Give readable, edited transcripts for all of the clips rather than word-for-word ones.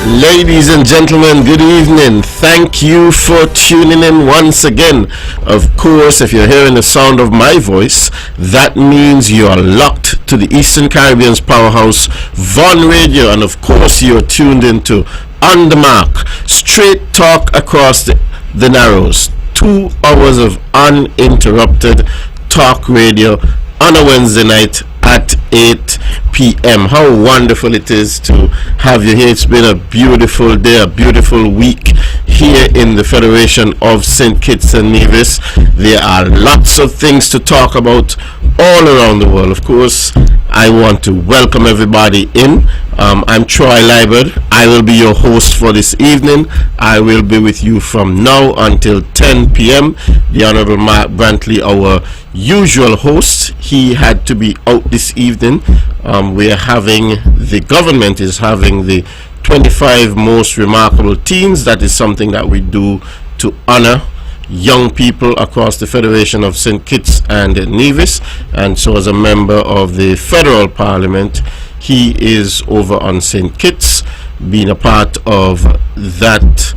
Ladies and gentlemen, good evening. Thank you for tuning in once again. Of course, if you're hearing the sound of my voice, that means you are locked to the Eastern Caribbean's powerhouse, Von Radio, and of course you're tuned into On The Mark, straight talk across the Narrows. 2 hours of uninterrupted talk radio on a Wednesday night at 8 p.m. How wonderful it is to have you here. It's been a beautiful day, a beautiful week here in the Federation of St. Kitts and Nevis. There are lots of things to talk about all around the world. Of course, I want to welcome everybody in. I'm Troy Liburd. I will be your host for this evening. I will be with you from now until 10 p.m. The Honorable Mark Brantley, our usual host, he had to be out this evening. The government is having the 25 most remarkable teens. That is something that we do to honor young people across the Federation of St. Kitts and Nevis. And so as a member of the federal parliament, he is over on St. Kitts, being a part of that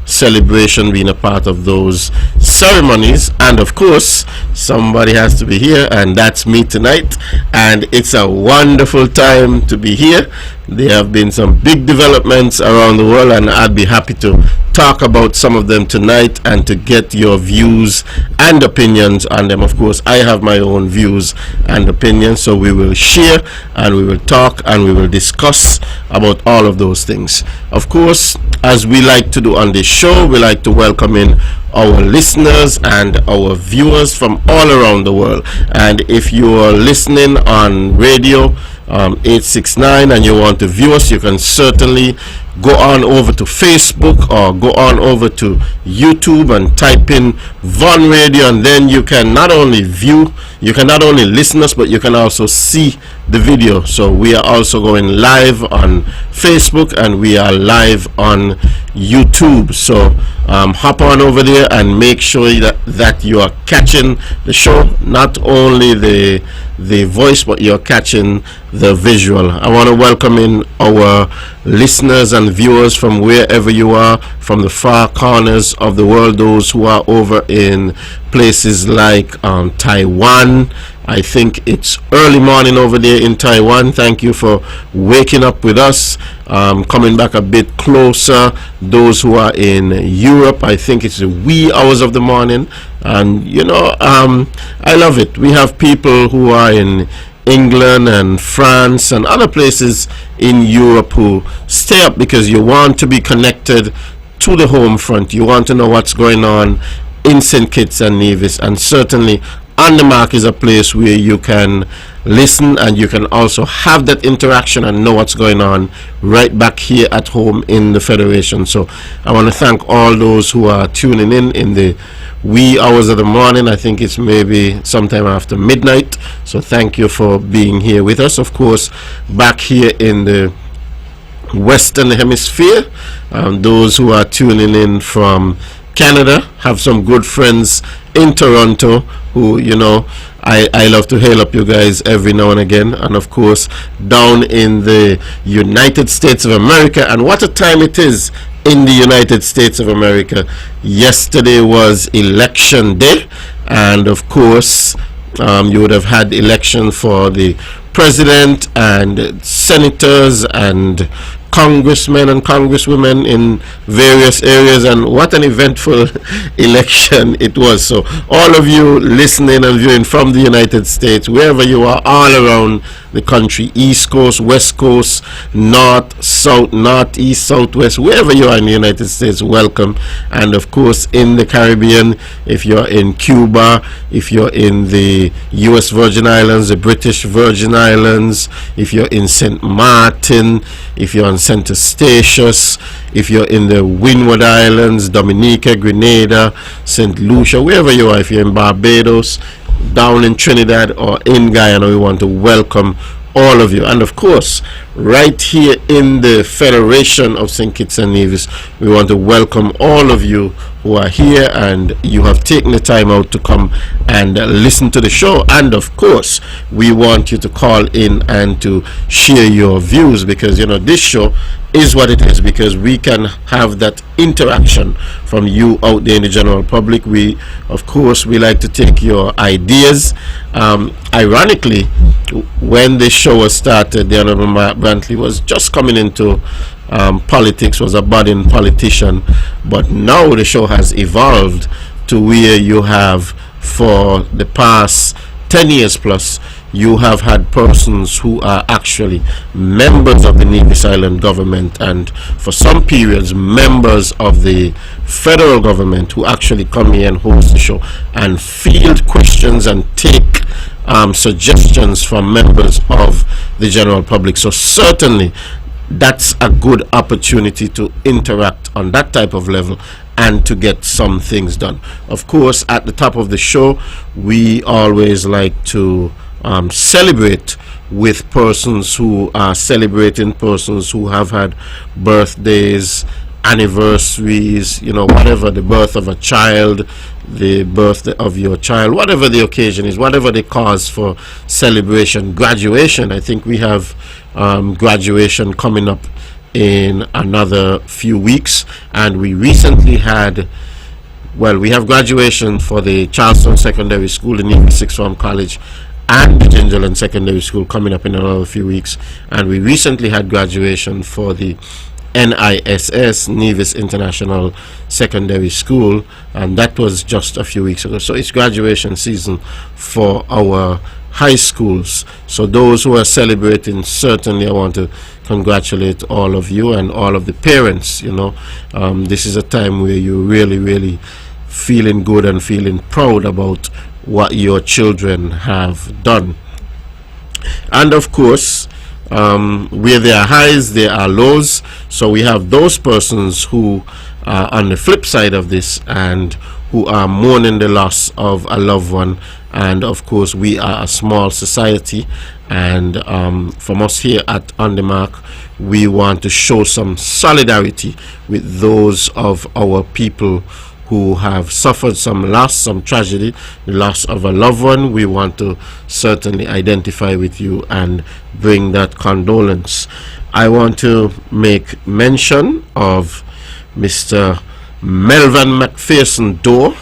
celebration, being a part of those ceremonies. And of course, somebody has to be here, and that's me tonight, and it's a wonderful time to be here. There have been some big developments around the world, and I'd be happy to talk about some of them tonight and to get your views and opinions on them. Of course, I have my own views and opinions, so we will share and we will talk and we will discuss about all of those things. Of course, as we like to do on this show, we like to welcome in our listeners and our viewers from all around the world. And if you are listening on radio 869 and you want to view us, you can certainly go on over to Facebook or go on over to YouTube and type in Von Radio, and then you can not only listen us, but you can also see the video. So we are also going live on Facebook and we are live on YouTube. So hop on over there and make sure that you are catching the show, not only the voice, but you're catching the visual. I want to welcome in our listeners and viewers from wherever you are, from the far corners of the world, those who are over in places like Taiwan. I think it's early morning over there in Taiwan. Thank you for waking up with us. Coming back a bit closer, those who are in Europe, I think it's the wee hours of the morning. And I love it. We have people who are in England and France and other places in Europe who stay up because you want to be connected to the home front. You want to know what's going on in St. Kitts and Nevis, and certainly On The Mark is a place where you can listen and you can also have that interaction and know what's going on right back here at home in the Federation. So I want to thank all those who are tuning in the wee hours of the morning. I think it's maybe sometime after midnight. So thank you for being here with us. Of course, back here in the Western Hemisphere, those who are tuning in from Canada, have some good friends in Toronto who, I love to hail up you guys every now and again. And of course, down in the United States of America, and what a time it is in the United States of America. Yesterday was election day, and of course, you would have had election for the president and senators and congressmen and congresswomen in various areas, and what an eventful election it was. So all of you listening and viewing from the United States, wherever you are all around the country, East Coast, West Coast, North, South, Northeast, Southwest, wherever you are in the United States, welcome. And of course in the Caribbean, if you're in Cuba, if you're in the US Virgin Islands, the British Virgin Islands, if you're in St. Martin, if you're on St. Eustatius, if you're in the Windward Islands, Dominica, Grenada, St. Lucia, wherever you are, if you're in Barbados, down in Trinidad or in Guyana, we want to welcome all of you. And of course, right here in the Federation of St. Kitts and Nevis, we want to welcome all of you who who are here and you have taken the time out to come and listen to the show. And of course, we want you to call in and to share your views, because this show is what it is because we can have that interaction from you out there in the general public. We like to take your ideas. Ironically, when the show was started, the Honorable Brantley was just coming into politics, was a budding politician, but now the show has evolved to where you have, for the past 10 years plus, you have had persons who are actually members of the Nevis Island government, and for some periods members of the federal government, who actually come here and host the show and field questions and take suggestions from members of the general public. So certainly that's a good opportunity to interact on that type of level and to get some things done. Of course, at the top of the show, we always like to celebrate with persons who are celebrating, persons who have had birthdays, anniversaries, whatever, the birth of a child, the birthday of your child, whatever the occasion is, whatever the cause for celebration. Graduation, I think we have graduation coming up in another few weeks, and we recently had, we have graduation for the Charleston Secondary School, the Nevis Sixth Form College, and the Gingerland Secondary School coming up in another few weeks. And we recently had graduation for the NISS, Nevis International Secondary School, and that was just a few weeks ago. So it's graduation season for our high schools. So those who are celebrating, certainly I want to congratulate all of you and all of the parents. This is a time where you're really feeling good and feeling proud about what your children have done. And of course, where there are highs, there are lows. So we have those persons who are on the flip side of this and who are mourning the loss of a loved one. And of course, we are a small society, and from us here at On The Mark, we want to show some solidarity with those of our people who have suffered some loss, some tragedy, the loss of a loved one. We want to certainly identify with you and bring that condolence. I want to make mention of Mr. Melvin McPherson Dorr,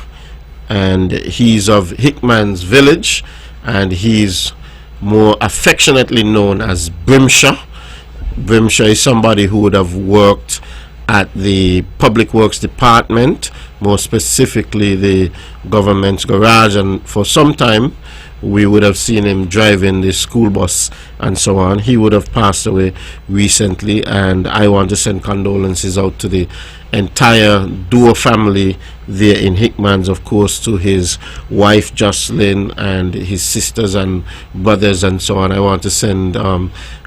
and he's of Hickman's Village, and he's more affectionately known as Brimshaw. Brimshaw is somebody who would have worked at the Public Works Department, more specifically the government's garage, and for some time we would have seen him driving the school bus and so on. He would have passed away recently, and I want to send condolences out to the entire Dorr family there in Hickman's, of course, to his wife Jocelyn and his sisters and brothers and so on. I want to send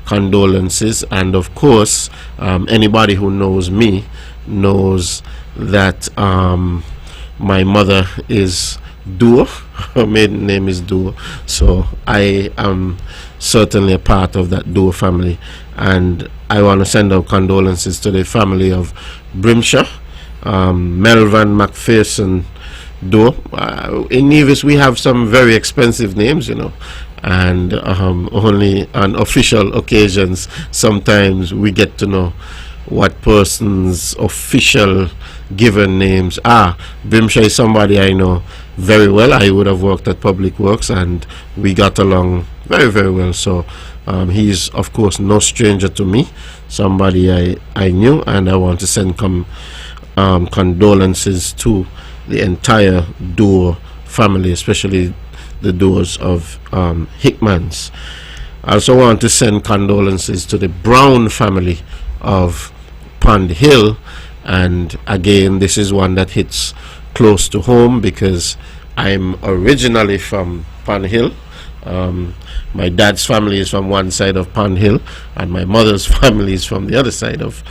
condolences, and of course anybody who knows me knows that my mother is Dorr. Her maiden name is Dorr, so I am certainly a part of that Dorr family, and I want to send out condolences to the family of Brimshaw, Melvin McPherson Dorr. In Nevis we have some very expensive names, and only on official occasions sometimes we get to know what person's official given names are. Brimshaw is somebody I know very well. I would have worked at Public Works and we got along very well, so he's of course no stranger to me, somebody I knew, and I want to send condolences to the entire Dorr family, especially the Doors of Hickman's. I also want to send condolences to the Brown family of Pond Hill, and again this is one that hits close to home because I'm originally from Pond Hill. My dad's family is from one side of Pond Hill and my mother's family is from the other side of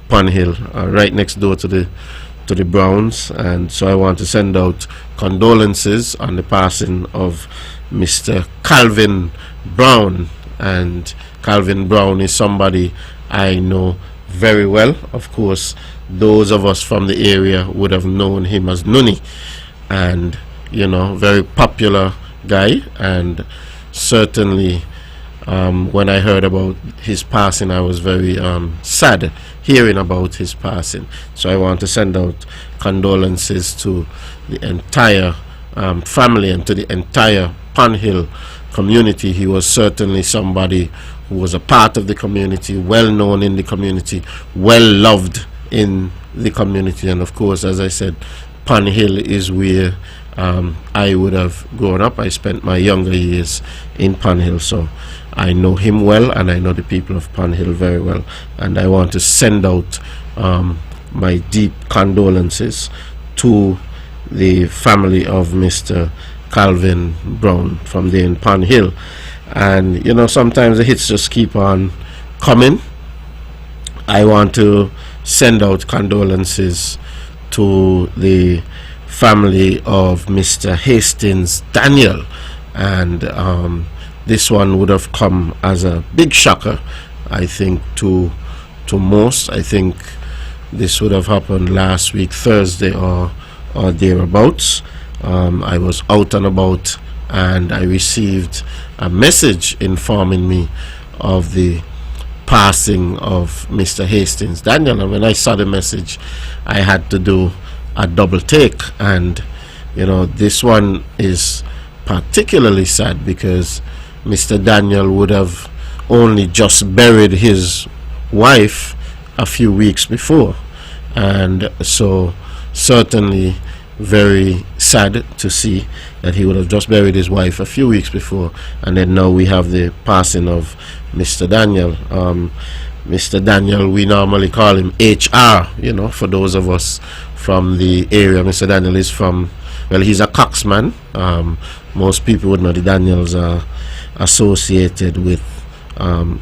Pond Hill, right next door to the Browns, and so I want to send out condolences on the passing of Mr. Calvin Brown. And Calvin Brown is somebody I know very well. Of course, those of us from the area would have known him as Nuni, and very popular guy. And certainly, when I heard about his passing, I was very sad hearing about his passing. So I want to send out condolences to the entire family and to the entire Pan Hill community. He was certainly somebody who was a part of the community, well known in the community, well loved in the community. And of course, as I said, Pan Hill is where I would have grown up. I spent my younger years in Pan Hill, so I know him well, and I know the people of Pan Hill very well. And I want to send out my deep condolences to the family of Mr. Calvin Brown from there in Pan Hill. And sometimes the hits just keep on coming. I want to send out condolences to the family of Mr. Hastings Daniel, and this one would have come as a big shocker, I think, to most. I think this would have happened last week Thursday or thereabouts. I was out and about, and I received a message informing me of the passing of Mr. Hastings Daniel. And when I saw the message, I had to do a double take. And this one is particularly sad because Mr. Daniel would have only just buried his wife a few weeks before, and so certainly very sad to see that he would have just buried his wife a few weeks before, and then now we have the passing of Mr. Daniel. Mr. Daniel, we normally call him HR, for those of us from the area. Mr. Daniel is from, well, he's a Coxman. Most people would know the Daniels are associated with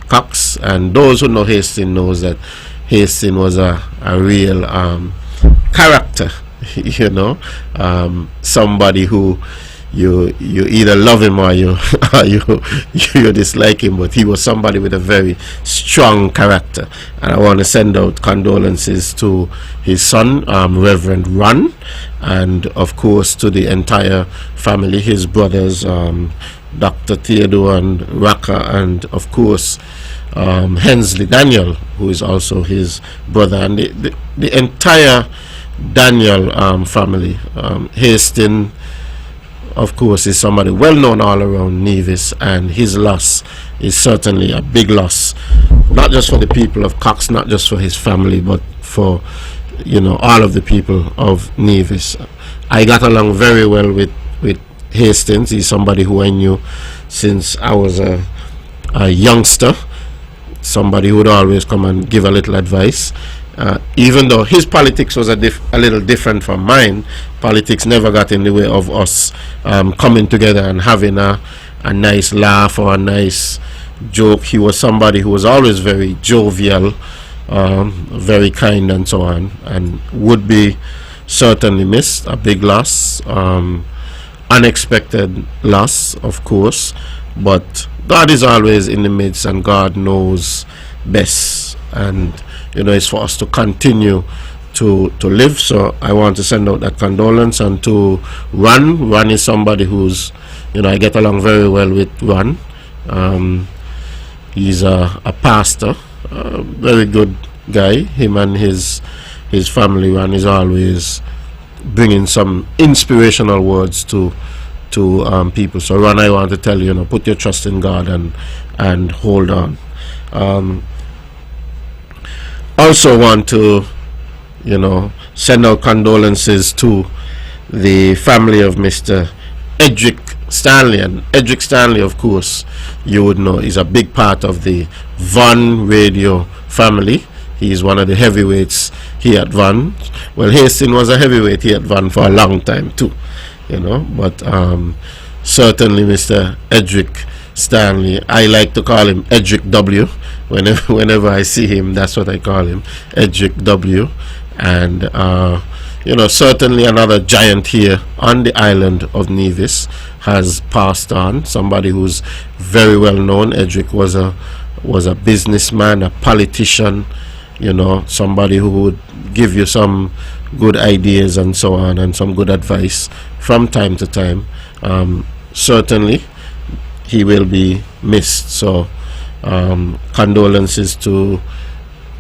Cox, and those who know Hastings knows that Hastings was a real character, somebody who you either love him or you dislike him, but he was somebody with a very strong character. And I want to send out condolences to his son, Reverend Ron, and of course to the entire family, his brothers, Dr. Theodore and Raka, and of course Hensley Daniel, who is also his brother, and the entire Daniel family. Hastings, of course, is somebody well known all around Nevis, and his loss is certainly a big loss, not just for the people of Cox, not just for his family, but for all of the people of Nevis. I got along very well with Hastings. He's somebody who I knew since I was a youngster, somebody who would always come and give a little advice. Even though his politics was a little different from mine, politics never got in the way of us coming together and having a nice laugh or a nice joke. He was somebody who was always very jovial, very kind, and so on, and would be certainly missed. A big loss, unexpected loss, of course, but God is always in the midst, and God knows best, and it's for us to continue to live. So I want to send out that condolence. And to Ron is somebody who's, I get along very well with Ron. He's a pastor, a very good guy. Him and his family. Ron is always bringing some inspirational words to people. So Ron, I want to tell you, put your trust in God and hold on. Also want to send out condolences to the family of Mr. Edric Stanley. And Edric Stanley, of course, you would know, is a big part of the Van Radio family. He is one of the heavyweights here at Van. Well, Hastings was a heavyweight here at Van for a long time too, but certainly Mr. Edric Stanley, I like to call him Edric W. Whenever I see him, that's what I call him, Edric W. And certainly another giant here on the island of Nevis has passed on. Somebody who's very well known. Edric was a businessman, a politician, you know, somebody who would give you some good ideas and so on, and some good advice from time to time. Certainly he will be missed. So condolences to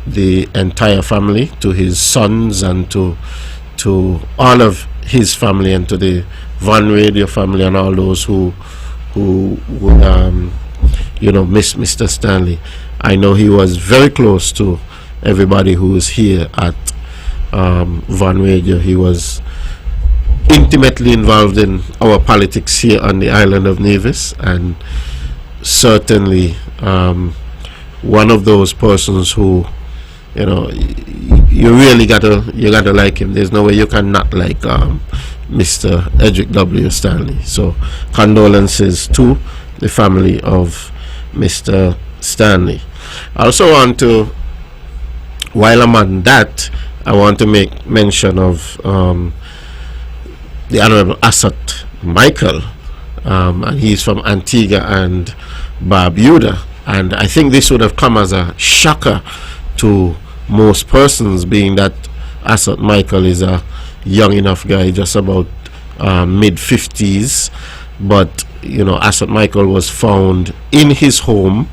the entire family, to his sons, and to all of his family, and to the Van Radio family, and all those who would you know, miss Mr. Stanley. I know he was very close to everybody who is here at Van Radio. He was intimately involved in our politics here on the island of Nevis, and certainly one of those persons who, you know, you really gotta like him. There's no way you can not like Mr. Edric W. Stanley. So condolences to the family of Mr. Stanley. I also want to, while I'm on that, I want to make mention of the Honorable Asset Michael, and he's from Antigua and Barbuda, and I think this would have come as a shocker to most persons, being that Asset Michael is a young enough guy, just about mid-50s, but you know, Asset Michael was found in his home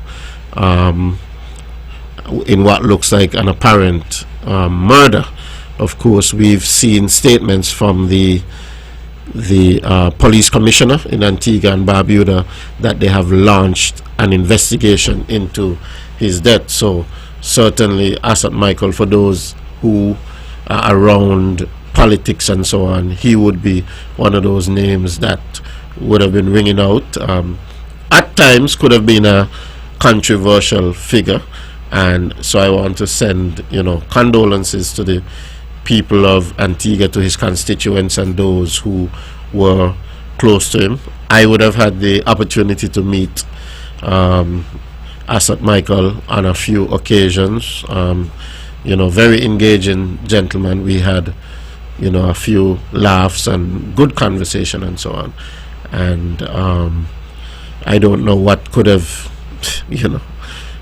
in what looks like an apparent murder. Of course, we've seen statements from the police commissioner in Antigua and Barbuda that they have launched an investigation into his death. So certainly Asset Michael, for those who are around politics and so on, he would be one of those names that would have been ringing out. At times could have been a controversial figure, and so I want to send, you know, condolences to the people of Antigua, to his constituents and those who were close to him. I would have had the opportunity to meet Asset Michael on a few occasions. You know, very engaging gentleman. We had, you know, a few laughs and good conversation and so on. And I don't know what could have, you know,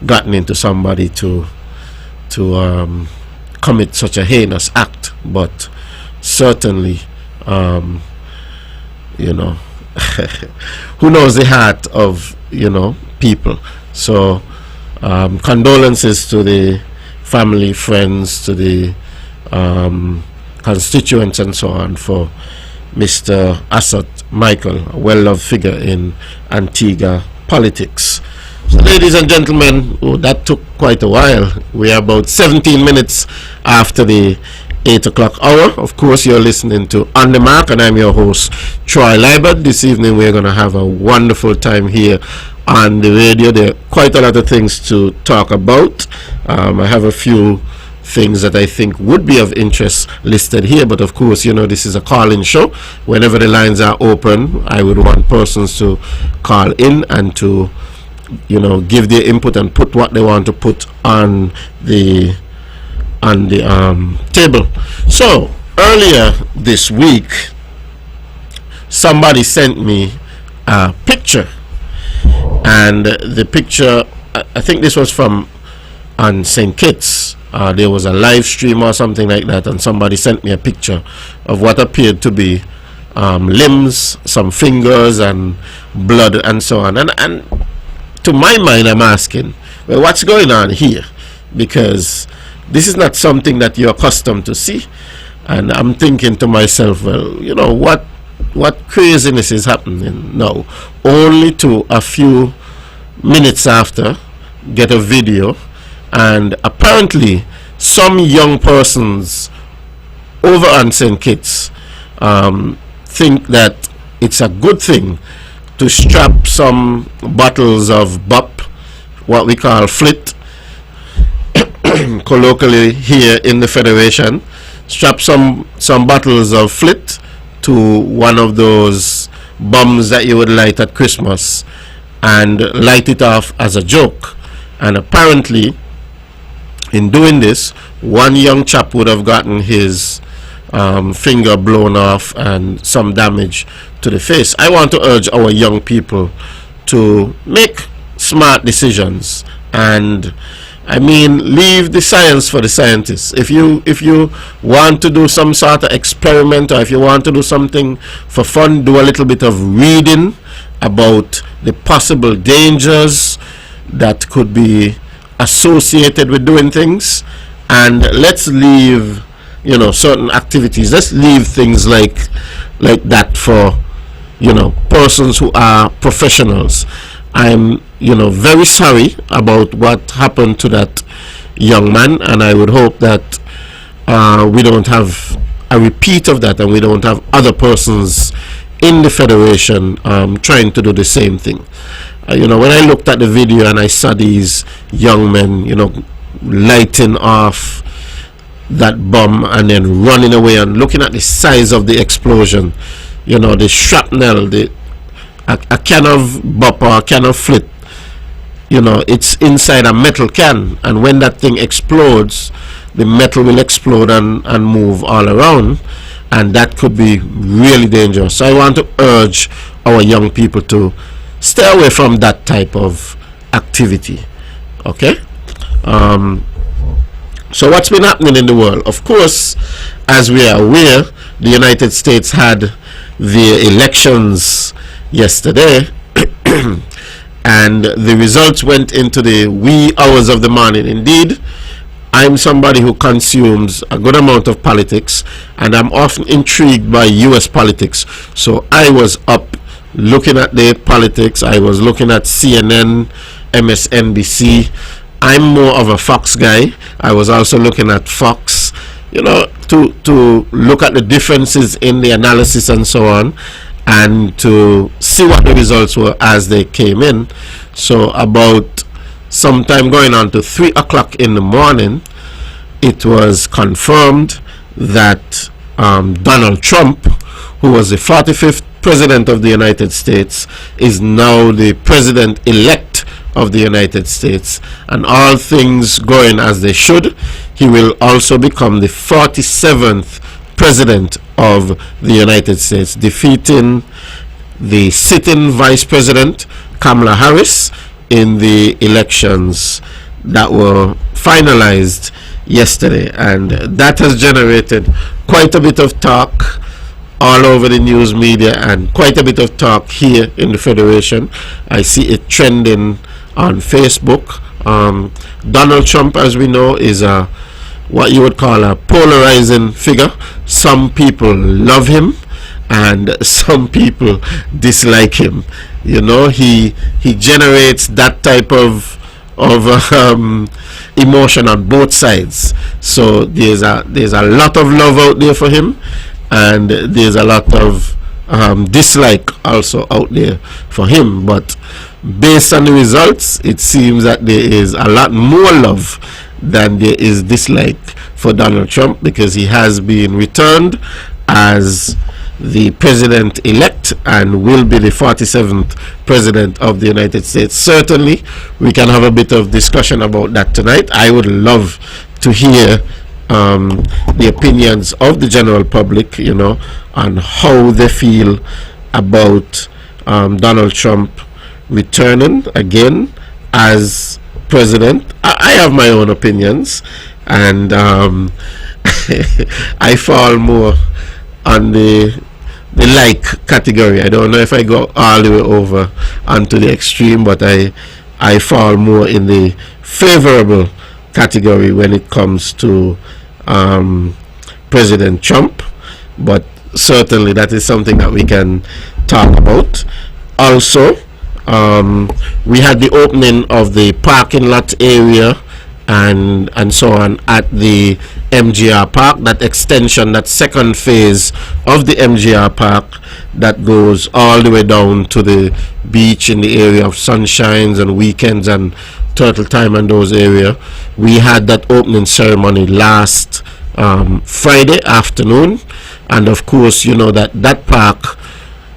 gotten into somebody to commit such a heinous act, but certainly, you know, who knows the heart of, you know, people. So condolences to the family, friends, to the constituents and so on for Mr. Asset Michael, a well-loved figure in Antigua politics. So ladies and gentlemen, that took quite a while. We are about 17 minutes after the 8 o'clock hour. Of course, you're listening to On The Mark, and I'm your host, Troy Liburd. This evening we're going to have a wonderful time here on the radio. There are quite a lot of things to talk about. I have a few things that I think would be of interest listed here, but of course, you know, this is a call-in show. Whenever the lines are open, I would want persons to call in and to, you know, give their input and put what they want to put on the table. So earlier this week, somebody sent me a picture, and the picture, I think this was from on St. Kitts. There was a live stream or something like that, and somebody sent me a picture of what appeared to be limbs, some fingers and blood and so on. And to my mind, I'm asking, well, what's going on here? Because this is not something that you're accustomed to see. And I'm thinking to myself, well, you know, what craziness is happening now? Only to a few minutes after, get a video, and apparently some young persons over on St. Kitts think that it's a good thing to strap some bottles of BOP, what we call flit, colloquially here in the Federation, strap some bottles of flit to one of those bombs that you would light at Christmas and light it off as a joke. And apparently, in doing this, one young chap would have gotten his finger blown off and some damage to the face. I want to urge our young people to make smart decisions and I mean, leave the science for the scientists. If you want to do some sort of experiment, or if you want to do something for fun, do a little bit of reading about the possible dangers that could be associated with doing things, and let's leave, you know, certain activities. Let's leave things like that for, you know, persons who are professionals. I'm, you know, very sorry about what happened to that young man, and I would hope that we don't have a repeat of that, and we don't have other persons in the federation trying to do the same thing. You know, when I looked at the video and I saw these young men, you know, lighting off that bomb and then running away, and looking at the size of the explosion, you know, the shrapnel, a can of bopper, a can of flit, you know, it's inside a metal can, and when that thing explodes, the metal will explode and move all around, and that could be really dangerous. So I want to urge our young people to stay away from that type of activity. Okay. So what's been happening in the world? Of course, as we are aware, the United States had the elections yesterday and the results went into the wee hours of the morning. Indeed, I'm somebody who consumes a good amount of politics, and I'm often intrigued by US politics. So I was up looking at the politics. I was looking at CNN, MSNBC. I'm more of a Fox guy. I was also looking at Fox, you know, to look at the differences in the analysis and so on, and to see what the results were as they came in. So about sometime going on to 3 o'clock in the morning, it was confirmed that Donald Trump, who was the 45th president of the United States, is now the president-elect of the United States, and all things going as they should, he will also become the 47th president of the United States, defeating the sitting vice president Kamala Harris in the elections that were finalized yesterday. And that has generated quite a bit of talk all over the news media and quite a bit of talk here in the Federation. I see it trending on Facebook. Donald Trump, as we know, is a what you would call a polarizing figure. Some people love him and some people dislike him. You know, he generates that type of emotion on both sides. So there's a lot of love out there for him, and there's a lot of dislike also out there for him. But based on the results, it seems that there is a lot more love than there is dislike for Donald Trump, because he has been returned as the president-elect and will be the 47th president of the United States. Certainly, we can have a bit of discussion about that tonight. I would love to hear the opinions of the general public, you know, on how they feel about Donald Trump returning again as president. I have my own opinions, and I fall more on the like category. I don't know if I go all the way over onto the extreme, but I fall more in the favorable category when it comes to President Trump. But certainly that is something that we can talk about. Also, we had the opening of the parking lot area and so on at the MGR Park, that extension, that second phase of the MGR Park that goes all the way down to the beach in the area of Sunshines and Weekends and Turtle Time and those area. We had that opening ceremony last Friday afternoon, and of course, you know that that park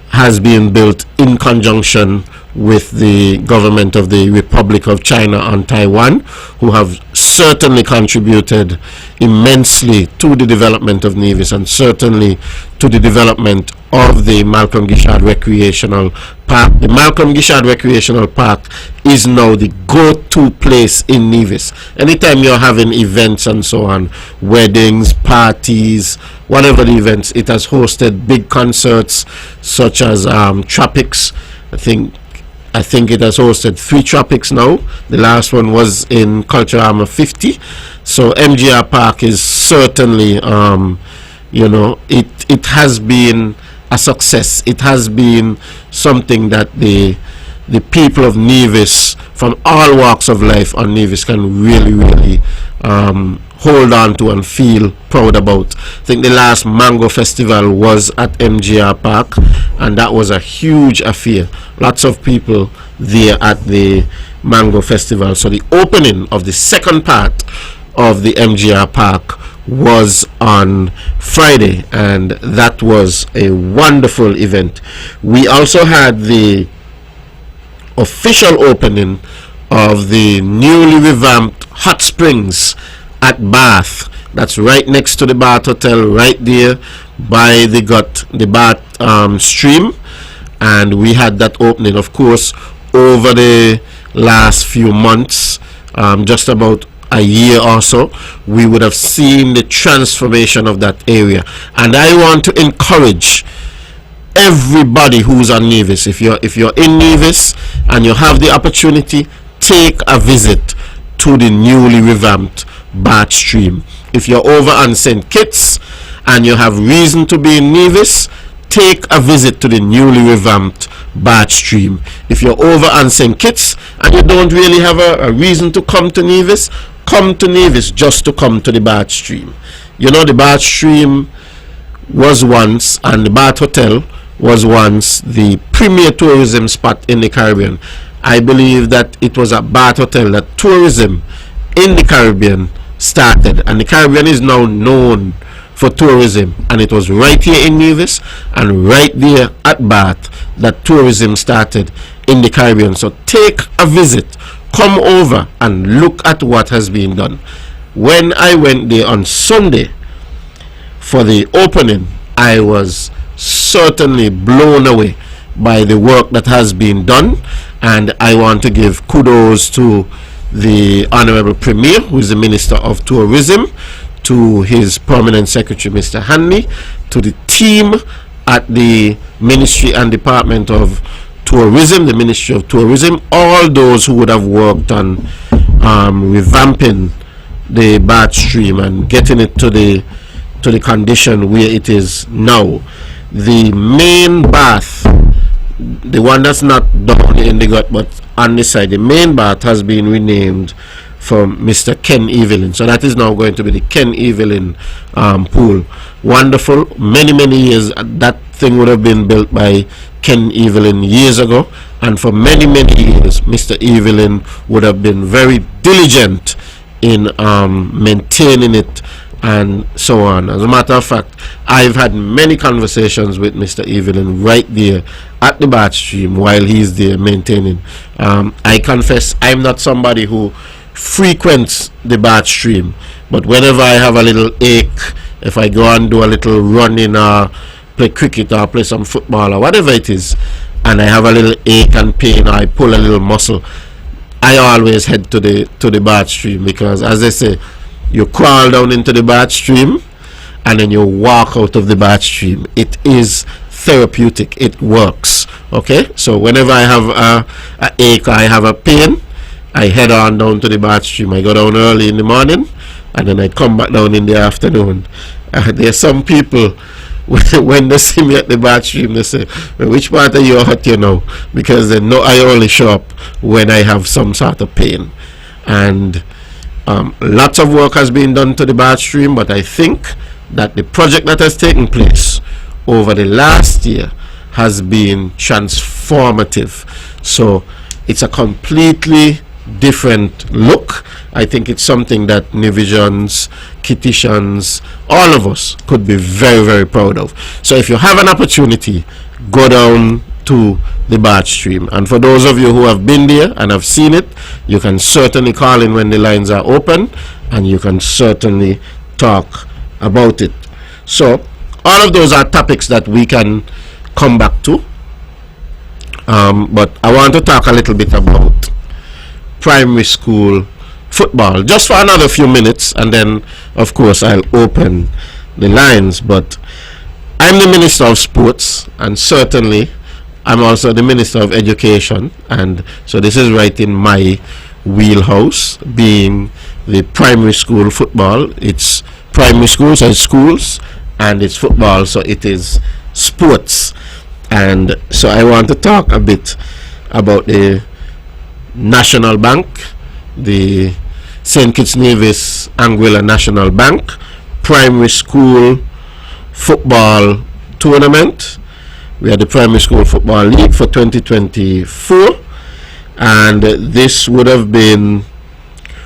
has been built in conjunction with the government of the Republic of China and Taiwan, who have certainly contributed immensely to the development of Nevis and certainly to the development of the Malcolm Gishard Recreational Park. The Malcolm Gishard Recreational Park is now the go-to place in Nevis. Anytime you're having events and so on, weddings, parties, whatever the events, it has hosted big concerts such as Tropics. I think it has hosted 3 Tropics now. The last one was in Culture Armor 50. So MGR Park is certainly, you know, it has been a success. It has been something that the people of Nevis from all walks of life on Nevis can really hold on to and feel proud about. I think the last Mango Festival was at MGR Park, and that was a huge affair. Lots of people there at the Mango Festival. So the opening of the second part of the MGR Park was on Friday, and that was a wonderful event. We also had the official opening of the newly revamped hot springs at Bath. That's right next to the Bath Hotel, right there by the Bath stream, and we had that opening. Of course, over the last few months, just about a year or so, we would have seen the transformation of that area. And I want to encourage everybody who's on Nevis, if you're in Nevis and you have the opportunity, take a visit to the newly revamped Bath stream. If you're over on St. Kitts and you have reason to be in Nevis, take a visit to the newly revamped Bath stream. If you're over on St. Kitts and you don't really have a reason to come to Nevis, come to Nevis just to come to the Bath stream. You know, the Bath stream was once, and the Bath Hotel was once, the premier tourism spot in the Caribbean. I believe that it was at Bath Hotel that tourism in the Caribbean started, and the Caribbean is now known for tourism, and it was right here in Nevis and right there at Bath that tourism started in the Caribbean. So take a visit, come over and look at what has been done. When I went there on Sunday for the opening, I was certainly blown away by the work that has been done, and I want to give kudos to the Honorable Premier, who is the Minister of Tourism, to his Permanent Secretary, Mr. Hanley, to the team at the Ministry and Department of Tourism, the Ministry of Tourism, all those who would have worked on revamping the Bath stream and getting it to the condition where it is now. The main bath, the one that's not down in the gut but on the side, the main bath has been renamed from Mr. Ken Evelyn. So that is now going to be the Ken Evelyn pool. Wonderful. Many years that thing would have been built by Ken Evelyn years ago, and for many years Mr. Evelyn would have been very diligent in maintaining it and so on. As a matter of fact, I've had many conversations with Mr. Evelyn right there at the Bath stream while he's there maintaining. I confess I'm not somebody who frequents the Bath stream, but whenever I have a little ache, if I go and do a little running or play cricket or play some football or whatever it is, and I have a little ache and pain, or I pull a little muscle, I always head to the Bath stream, because as they say, you crawl down into the Bath stream and then you walk out of the Bath stream. It is therapeutic. It works. Okay, so whenever I have a ache or I have a pain, I head on down to the Bath stream. I go down early in the morning and then I come back down in the afternoon. There are some people when they see me at the Bath stream, they say, well, which part of you hurt you know? Because they know I only show up when I have some sort of pain. And lots of work has been done to the Bath stream, but I think that the project that has taken place over the last year has been transformative. So it's a completely different look. I think it's something that Nevisians, Kittitians, all of us could be very proud of. So if you have an opportunity, go down to the Bart stream. And for those of you who have been there and have seen it, you can certainly call in when the lines are open, and you can certainly talk about it. So all of those are topics that we can come back to, but I want to talk a little bit about primary school football just for another few minutes, and then of course I'll open the lines. But I'm the Minister of Sports, and certainly I'm also the Minister of Education, and so this is right in my wheelhouse, being the primary school football. It's primary schools and schools, and it's football, so it is sports. And so I want to talk a bit about the National Bank, the St. Kitts Nevis Anguilla National Bank primary school football tournament. We had the primary school football league for 2024, and this would have been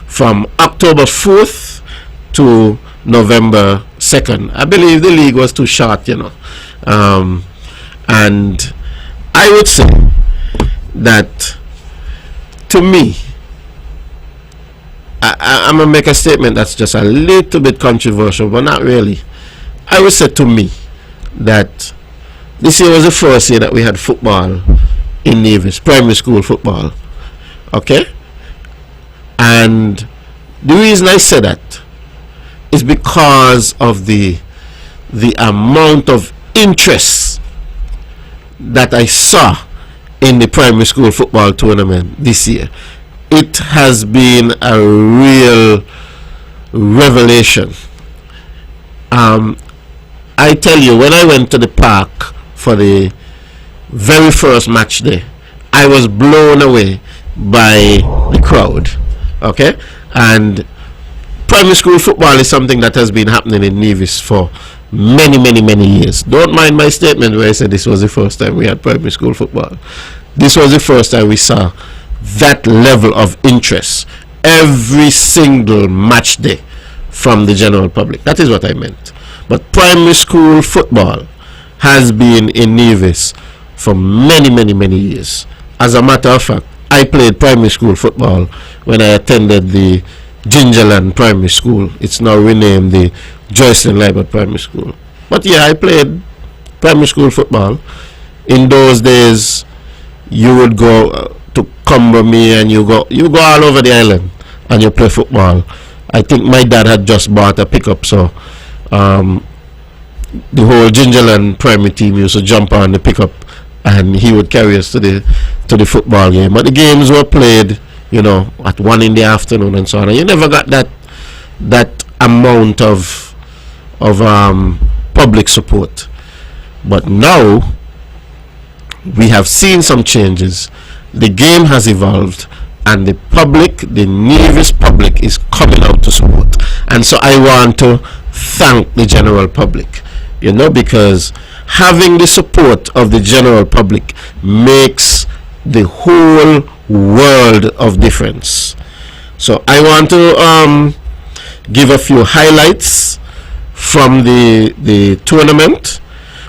from October 4th to November 2nd. I believe the league was too short, you know. And I would say that, to me, I'm going to make a statement that's just a little bit controversial, but not really. I would say, to me, that this year was the first year that we had football in Nevis, primary school football. Okay? And the reason I say that is because of the amount of interest that I saw in the primary school football tournament this year. It has been a real revelation. I tell you, when I went to the park for the very first match day, I was blown away by the crowd. Okay? And primary school football is something that has been happening in Nevis for many years. Don't mind my statement where I said this was the first time we had primary school football. This was the first time we saw that level of interest every single match day from the general public. That is what I meant. But primary school football has been in Nevis for many years. As a matter of fact, I played primary school football when I attended the Gingerland Primary School. It's now renamed the Joycelyn Liburd Primary School. But yeah, I played primary school football. In those days, you would go to Cumbermere, and you go all over the island and you play football. I think my dad had just bought a pickup, so the whole Gingerland primary team used to jump on the pickup, and he would carry us to the football game. But the games were played, you know, at 1 in the afternoon and so on. And you never got that amount of public support. But now we have seen some changes. The game has evolved, and the public, the Nevis public, is coming out to support. And so I want to thank the general public, you know, because having the support of the general public makes the whole world of difference. So I want to give a few highlights from the tournament.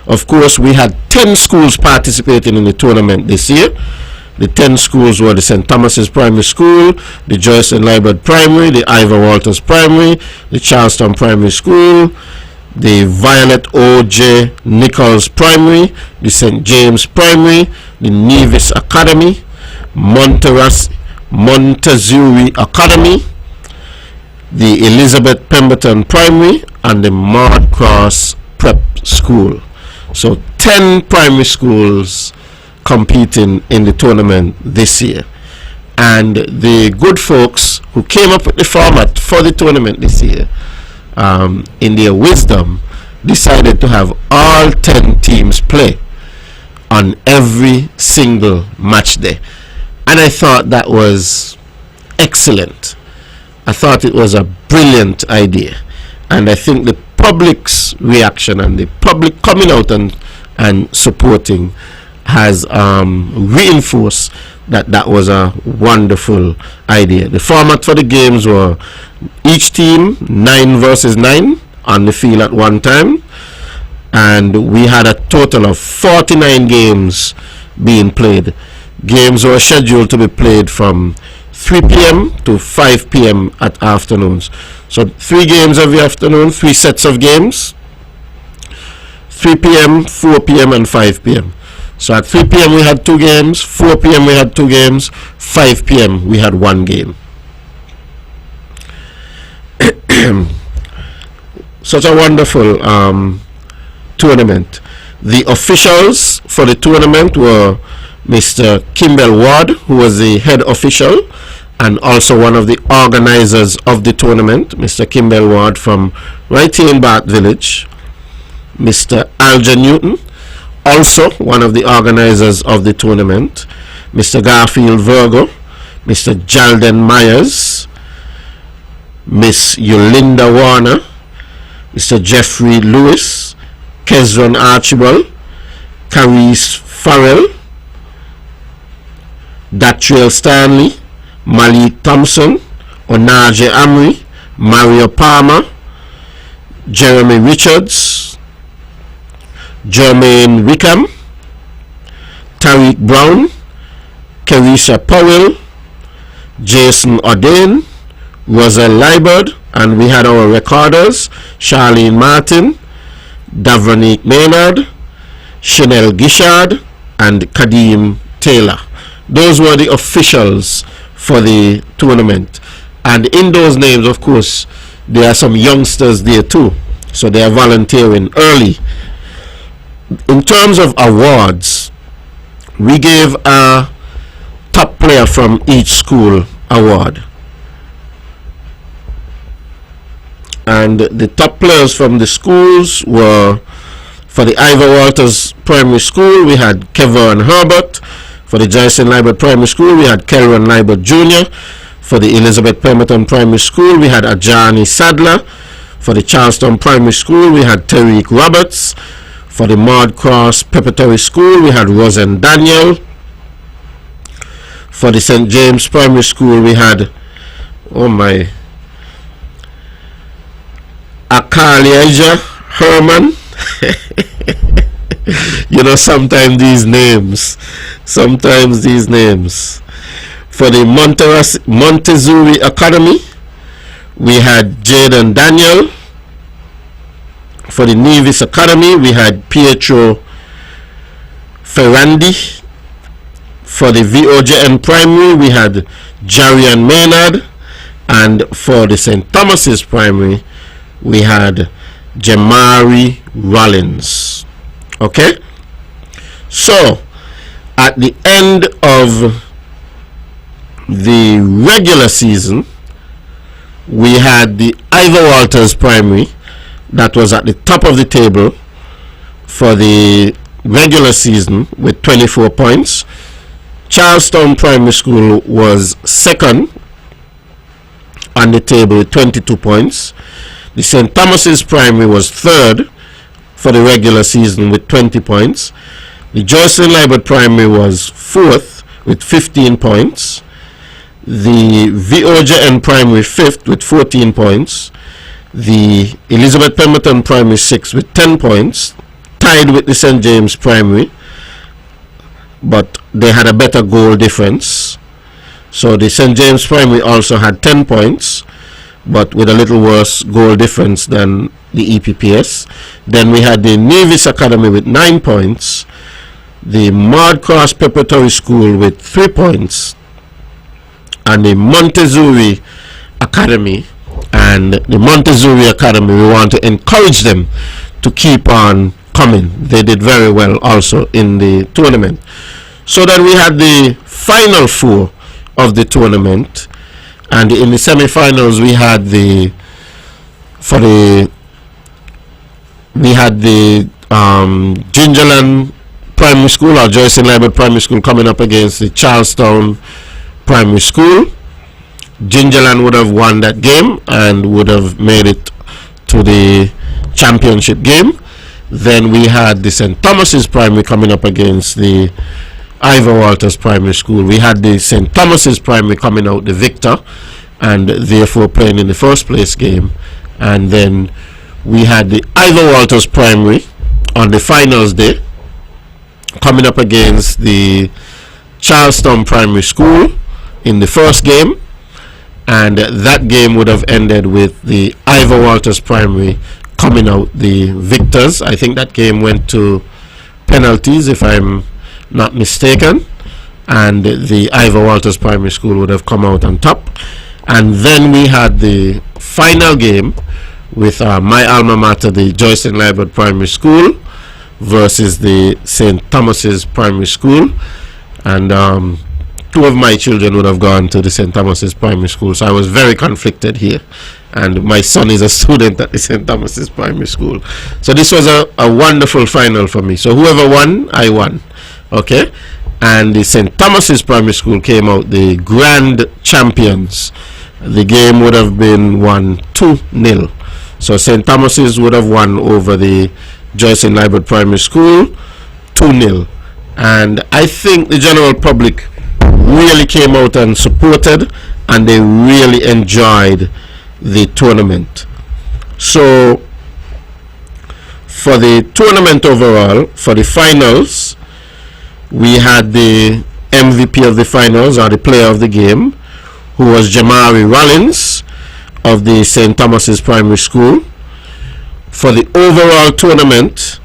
Of course, we had 10 schools participating in the tournament this year. The 10 schools were the St. Thomas's Primary School, the Joycelyn Liburd Primary, the Ivor Walters Primary, the Charlestown Primary School, the Violet O.J. Nichols Primary, the St. James Primary, the Nevis Academy, Montezuri Academy, the Elizabeth Pemberton Primary, and the Maud Cross Prep School. So 10 primary schools competing in the tournament this year. And the good folks who came up with the format for the tournament this year, in their wisdom, decided to have all 10 teams play on every single match day. And I thought that was excellent. I thought it was a brilliant idea. And I think the public's reaction and the public coming out and supporting has reinforced that was a wonderful idea. The format for the games were each team 9 versus 9 on the field at one time, and we had a total of 49 games being played. Games were scheduled to be played from 3 p.m. to 5 p.m. at afternoons. So 3 games every afternoon, 3 sets of games, 3 p.m., 4 p.m. and 5 p.m. So at 3 p.m. we had 2 games, 4 p.m. we had 2 games, 5 p.m. we had 1 game. Such a wonderful tournament. The officials for the tournament were Mr. Kimball Ward, who was the head official and also one of the organizers of the tournament. Mr. Kimball Ward from right here in Bath Village. Mr. Alger Newton, also one of the organizers of the tournament. Mr. Garfield Virgo, Mr. Jalden Myers, Miss Yolinda Warner, Mr. Jeffrey Lewis, Kezron Archibald, Carice Farrell, Datriel Stanley, Malik Thompson, Onaje Amri, Mario Palmer, Jeremy Richards, Jermaine Wickham, Tariq Brown, Kerisha Powell, Jason O'Dane, Roselle Liburd, and we had our recorders, Charlene Martin, Davronique Maynard, Chanel Gishard, and Kadeem Taylor. Those were the officials for the tournament. And in those names, of course, there are some youngsters there too. So they are volunteering early. In terms of awards, we gave a top player from each school award. And the top players from the schools were, for the Ivor Walters Primary School, we had Kevin Herbert. For the Joycelyn Liburd Primary School, we had Kelron Liburd Jr. For the Elizabeth Pemberton Primary School, we had Ajani Sadler. For the Charlestown Primary School, we had Tariq Roberts. For the Maud Cross Preparatory School, we had Rosen Daniel. For the St. James Primary School, we had, Akalieja Herman. You know, sometimes these names. For the Montezuri Academy, we had Jaden Daniel. For the Nevis Academy, we had Pietro Ferrandi. For the VOJN Primary, we had Jarian Maynard. And for the St. Thomas's Primary, we had Jamari Rollins. Okay? So, at the end of the regular season, we had the Ivor Walters Primary that was at the top of the table for the regular season with 24 points. Charlestown Primary School was second on the table with 22 points. The St. Thomas's Primary was third for the regular season with 20 points. The Joycelyn Liburd Primary was fourth with 15 points. The VOJN Primary fifth with 14 points. The Elizabeth Pemberton Primary sixth with 10 points, tied with the St. James Primary, but they had a better goal difference. So the St. James Primary also had 10 points, but with a little worse goal difference than the EPPS. Then we had the Nevis Academy with 9 points, the Maud Cross Preparatory School with 3 points, and the Montezuri Academy. And the Montezuri Academy, we want to encourage them to keep on coming. They did very well also in the tournament. So then we had the final 4 of the tournament, and in the semi-finals we had the Gingerland Primary School or Joycelyn Liburd Primary School coming up against the Charlestown Primary School. Gingerland would have won that game and would have made it to the championship game. Then we had the St. Thomas's Primary coming up against the Ivor Walters Primary School. We had the St. Thomas's Primary coming out the victor and therefore playing in the first place game. And then we had the Ivor Walters Primary on the finals day coming up against the Charlestown Primary School in the first game, and that game would have ended with the Ivor Walters Primary coming out the victors. I think that game went to penalties, if I'm not mistaken, and the Ivor Walters Primary School would have come out on top. And then we had the final game with my alma mater, the Joyce and Liburd Primary School, versus the St. Thomas's Primary School. And two of my children would have gone to the St. Thomas's Primary School, so I was very conflicted here. And my son is a student at the St. Thomas's Primary School. So this was a wonderful final for me. So whoever won, I won. Okay? And the St. Thomas's Primary School came out the grand champions. The game would have been won 2-0. So St. Thomas's would have won over the Joyce and Liburd Primary School 2-0. And I think the general public really came out and supported, and they really enjoyed the tournament. So for the tournament overall, for the finals, we had the MVP of the finals, or the player of the game, who was Jamari Rollins of the St. Thomas's Primary School. For the overall tournament,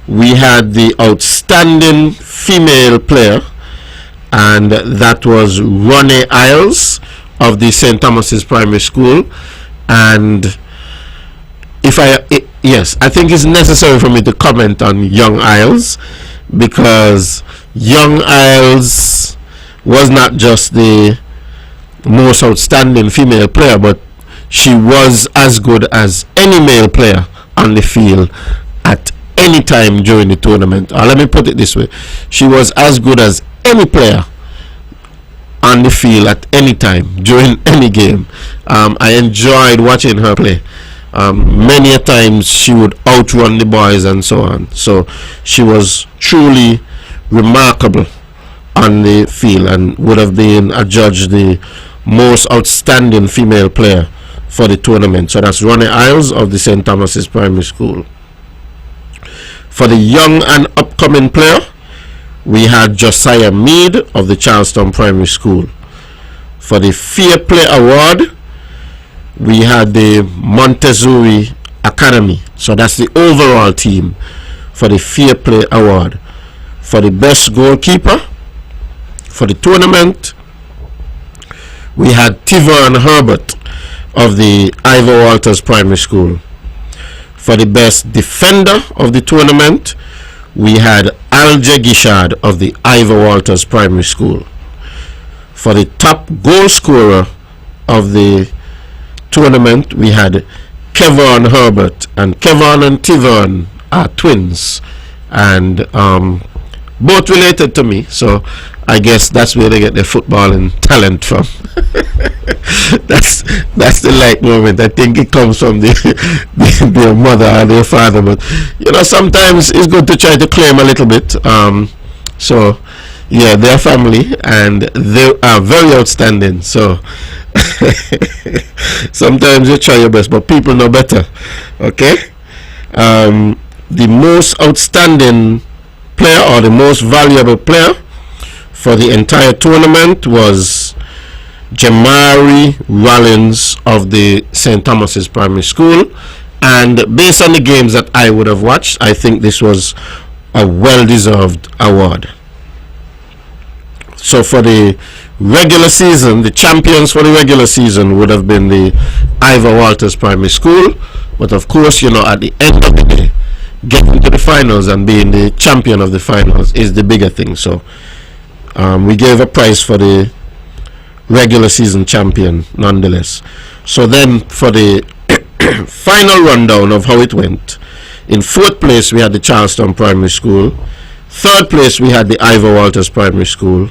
we had the outstanding female player, and that was Ronnie Isles of the St. Thomas's Primary School. And yes, I think it's necessary for me to comment on young Isles, because young Isles was not just the most outstanding female player, but she was as good as any male player on the field at any time during the tournament. Or let me put it this way, she was as good as any player on the field at any time during any game. I enjoyed watching her play. Many a times she would outrun the boys and so on. So she was truly remarkable on the field, and would have been adjudged the most outstanding female player for the tournament. So that's Ronnie Isles of the St. Thomas's Primary School. For the young and upcoming player, we had Josiah Mead of the Charlestown Primary School. For the Fair Play Award, we had the Montessori Academy. So that's the overall team for the Fair Play Award. For the best goalkeeper for the tournament, we had Tivern Herbert of the Ivor Walters Primary School. For the best defender of the tournament, we had Alge Gishard of the Ivor Walters Primary School. For the top goal scorer of the tournament, we had Kevon Herbert, and Kevon and Tivern are twins, and both related to me, so I guess that's where they get their footballing talent from. that's the like moment. I think it comes from their mother or their father, but you know, sometimes it's good to try to claim a little bit. So yeah, they're family and they are very outstanding, so sometimes you try your best, but people know better. Okay. The most outstanding player, or the most valuable player for the entire tournament, was Jamari Rollins of the St. Thomas's Primary School. And based on the games that I would have watched, I think this was a well-deserved award. So for the regular season, the champions for the regular season would have been the Ivor Walters Primary School. But of course, you know, at the end of the day, getting to the finals and being the champion of the finals is the bigger thing. So we gave a prize for the regular season champion nonetheless. So then for the final rundown of how it went, in fourth place we had the Charlestown Primary School. Third place we had the Ivor Walters Primary School.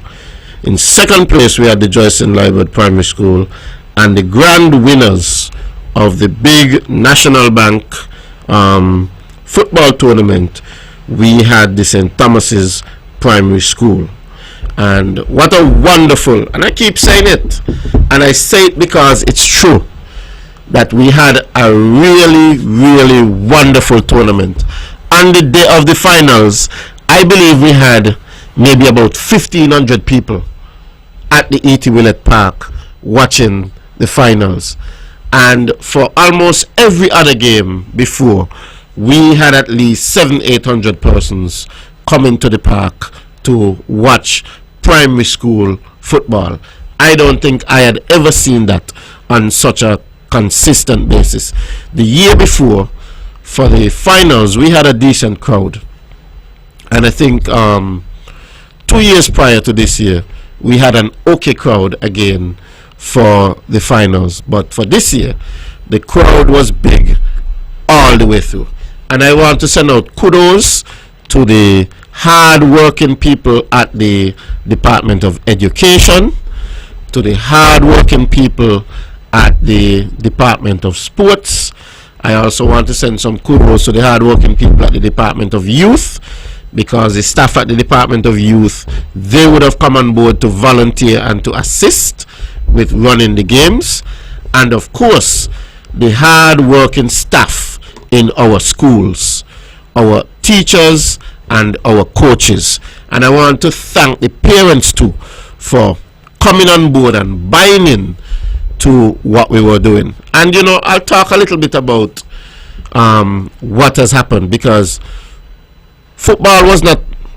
In second place we had the Joyce and Liburd Primary School. And the grand winners of the big National Bank football tournament, we had the St. Thomas's Primary School. And what a wonderful, and I keep saying it, and I say it because it's true, that we had a really, really wonderful tournament. On the day of the finals, I believe we had maybe about 1,500 people at the E.T. Willett Park watching the finals. And for almost every other game before, we had at least 700-800 persons coming to the park to watch primary school football. I don't think I had ever seen that on such a consistent basis. The year before, for the finals, we had a decent crowd. And I think 2 years prior to this year, we had an okay crowd again for the finals. But for this year, the crowd was big all the way through. And I want to send out kudos to the hard-working people at the Department of Education, to the hard-working people at the Department of Sports. I also want to send some kudos to the hard-working people at the Department of Youth, because the staff at the Department of Youth, they would have come on board to volunteer and to assist with running the games. And of course, the hard-working staff in our schools, our teachers and our coaches. And I want to thank the parents too for coming on board and buying in to what we were doing. And you know, I'll talk a little bit about what has happened, because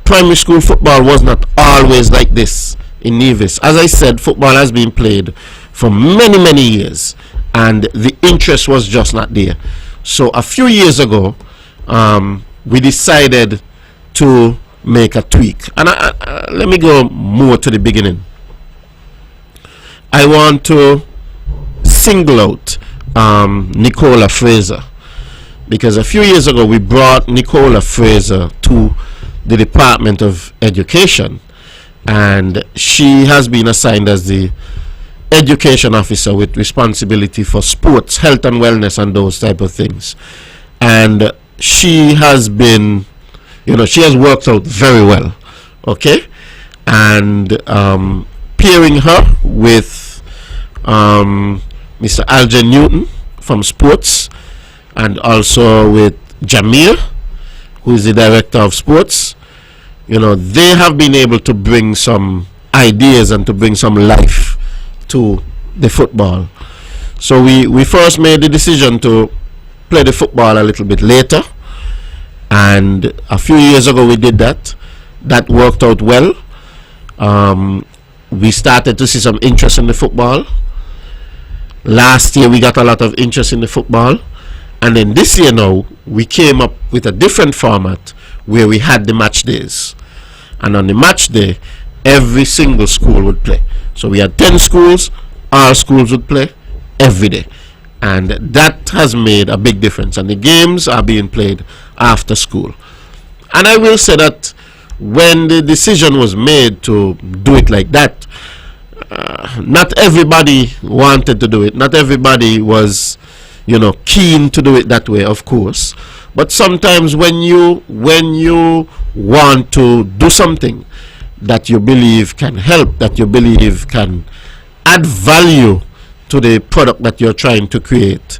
primary school football was not always like this in Nevis. As I said, football has been played for many years, and the interest was just not there. So a few years ago, we decided to make a tweak. And let me go more to the beginning. I want to single out Nicola Fraser, because a few years ago we brought Nicola Fraser to the Department of Education, and she has been assigned as the education officer with responsibility for sports, health and wellness and those type of things. And she has been, you know, she has worked out very well, okay? And pairing her with Mr. Alger Newton from sports, and also with Jamir, who is the director of sports, you know, they have been able to bring some ideas and to bring some life to the football. So we first made the decision to play the football a little bit later, and a few years ago we did that. That worked out well. We started to see some interest in the football. Last year we got a lot of interest in the football, and then this year now we came up with a different format where we had the match days, and on the match day every single school would play. So we had 10 schools, all schools would play every day, and that has made a big difference. And the games are being played after school. And I will say that when the decision was made to do it like that, not everybody wanted to do it. Not everybody was, you know, keen to do it that way, of course. But sometimes when you want to do something that you believe can help, that you believe can add value to the product that you're trying to create,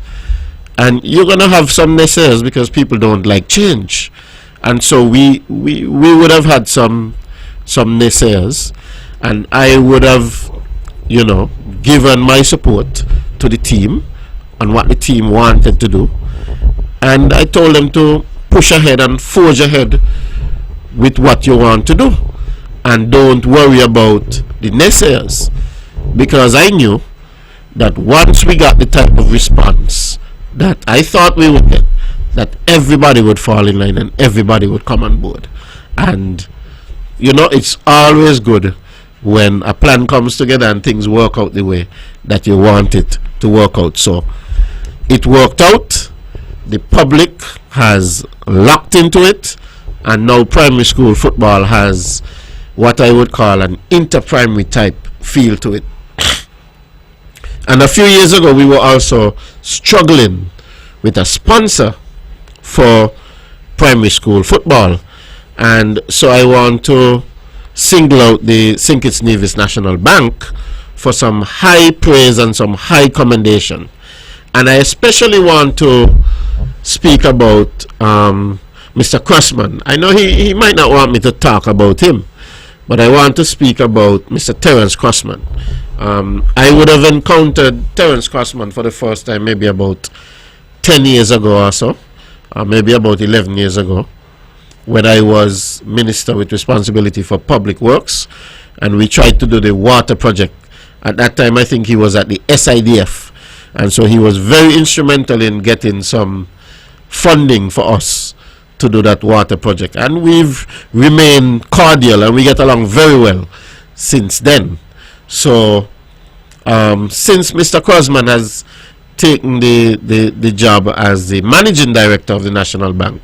and you're gonna have some naysayers because people don't like change. And so we would have had some naysayers, and I would have, you know, given my support to the team on what the team wanted to do, and I told them to push ahead and forge ahead with what you want to do, and don't worry about the naysayers, because I knew that once we got the type of response that I thought we would get, that everybody would fall in line and everybody would come on board. And you know, it's always good when a plan comes together and things work out the way that you want it to work out. So it worked out. The public has locked into it, and now primary school football has what I would call an inter-primary type feel to it. And a few years ago we were also struggling with a sponsor for primary school football, and so I want to single out the St. Kitts Nevis National Bank for some high praise and some high commendation. And I especially want to speak about Mr. Crossman. I know he might not want me to talk about him, but I want to speak about Mr. Terence Crossman. I would have encountered Terence Crossman for the first time maybe about 10 years ago or so, or maybe about 11 years ago, when I was Minister with responsibility for public works, and we tried to do the water project. At that time, I think he was at the SIDF, and so he was very instrumental in getting some funding for us to do that water project, and we've remained cordial and we get along very well since then. So since Mr. Crossman has taken the job as the managing director of the National Bank,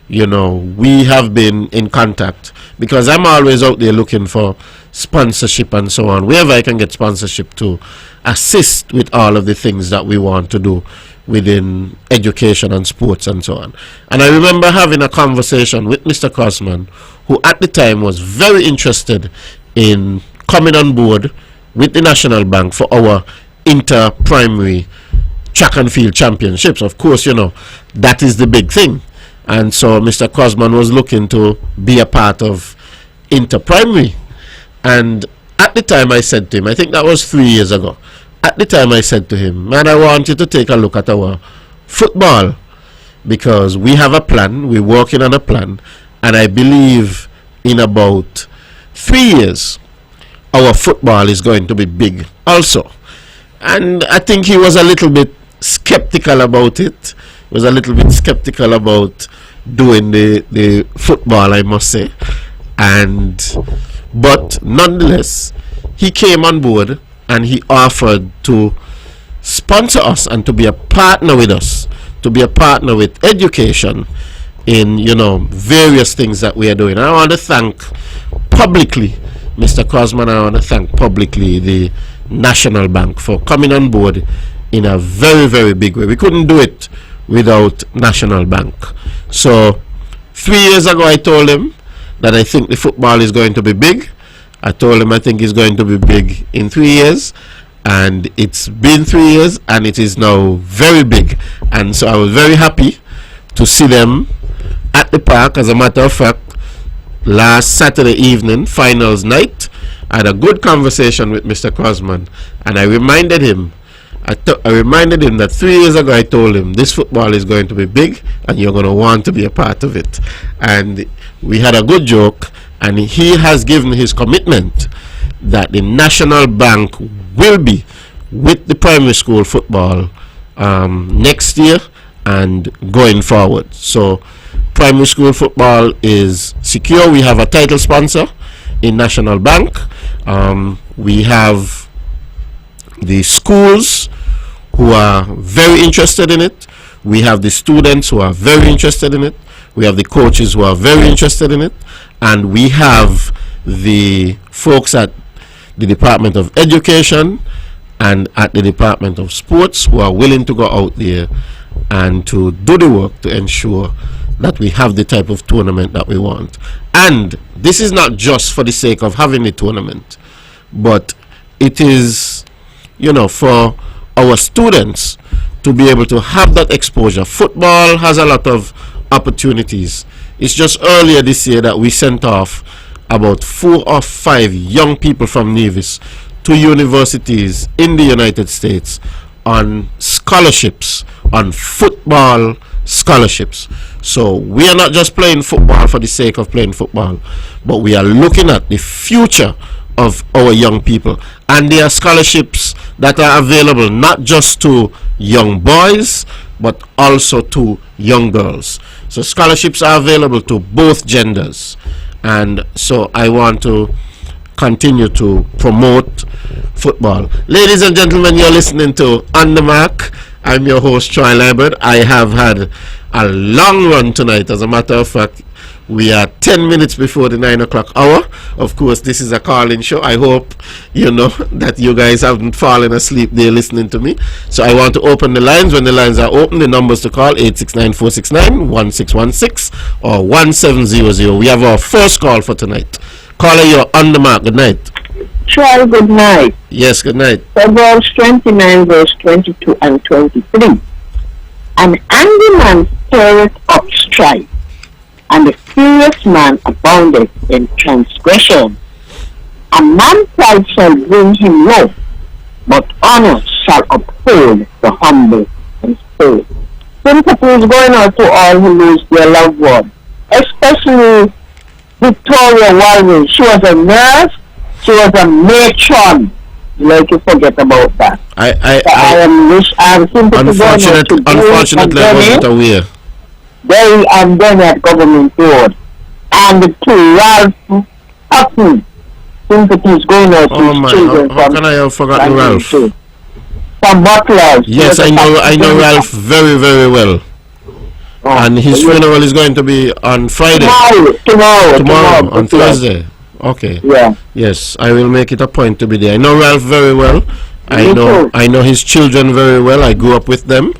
you know, we have been in contact, because I'm always out there looking for sponsorship and so on, wherever I can get sponsorship to assist with all of the things that we want to do within education and sports and so on. And I remember having a conversation with Mr. Crossman, who at the time was very interested in coming on board with the National Bank for our inter-primary track and field championships. Of course, you know, that is the big thing. And so Mr. Crossman was looking to be a part of inter-primary. And at the time I said to him, I think that was 3 years ago, at the time I said to him, man, I want you to take a look at our football, because we have a plan, we're working on a plan, and I believe in about 3 years our football is going to be big also. And I think he was a little bit skeptical about it. He was a little bit skeptical about doing the football, I must say. But nonetheless, he came on board and he offered to sponsor us and to be a partner with us, to be a partner with education in, you know, various things that we are doing. And I want to thank publicly Mr. Crossman. I want to thank publicly the National Bank for coming on board in a very, very big way. We couldn't do it without National Bank. So 3 years ago I told him that I think the football is going to be big. I told him I think it's going to be big in 3 years, and it's been 3 years and it is now very big. And so I was very happy to see them at the park. As a matter of fact, last Saturday evening, finals night, I had a good conversation with Mr. Crossman, and I reminded him that 3 years ago I told him this football is going to be big and you're going to want to be a part of it. And we had a good joke, and he has given his commitment that the National Bank will be with the primary school football next year and going forward. So primary school football is secure. We have a title sponsor in National Bank. We have the schools who are very interested in it. We have the students who are very interested in it. We have the coaches who are very interested in it. And we have the folks at the Department of Education and at the Department of Sports who are willing to go out there and to do the work to ensure that we have the type of tournament that we want. And this is not just for the sake of having the tournament, but it is, you know, for our students to be able to have that exposure. Football has a lot of opportunities. It's just earlier this year that we sent off about 4 or 5 young people from Nevis to universities in the United States on scholarships, on football scholarships. So we are not just playing football for the sake of playing football, but we are looking at the future of our young people. And there are scholarships that are available not just to young boys, but also to young girls. So scholarships are available to both genders. And so I want to continue to promote football. Ladies and gentlemen, you're listening to On The Mark. I'm your host, Troy Liburd. I have had a long run tonight. As a matter of fact, we are 10 minutes before the 9 o'clock hour. Of course, this is a call-in show. I hope you know that you guys haven't fallen asleep there listening to me. So I want to open the lines. When the lines are open, the numbers to call 869-469-1616 or 1700. We have our first call for tonight. Caller, you're on the mark. Good night. Troy, good night. Yes, good night. Proverbs 29, verse 22 and 23. An angry man stirreth up strife, and the furious man abounded in transgression. A man pride shall bring him low, but honor shall uphold the humble and spoil. Sympathy is going out to all who lose their loved one, especially Victoria Walden. She was a nurse, she was a matron. Like you forget about that. I am sympathy unfortunately I wasn't aware. They and then at government road. And to Ralph Hutton. Sympathy is going out to his children. How can I have forgotten Ralph? From Butlers. Yes, I know Ralph very, very well. And his funeral is going to be on Friday. Tomorrow on Thursday. Okay. Yeah. Yes, I will make it a point to be there. I know Ralph very well. I know his children very well. I grew up with them.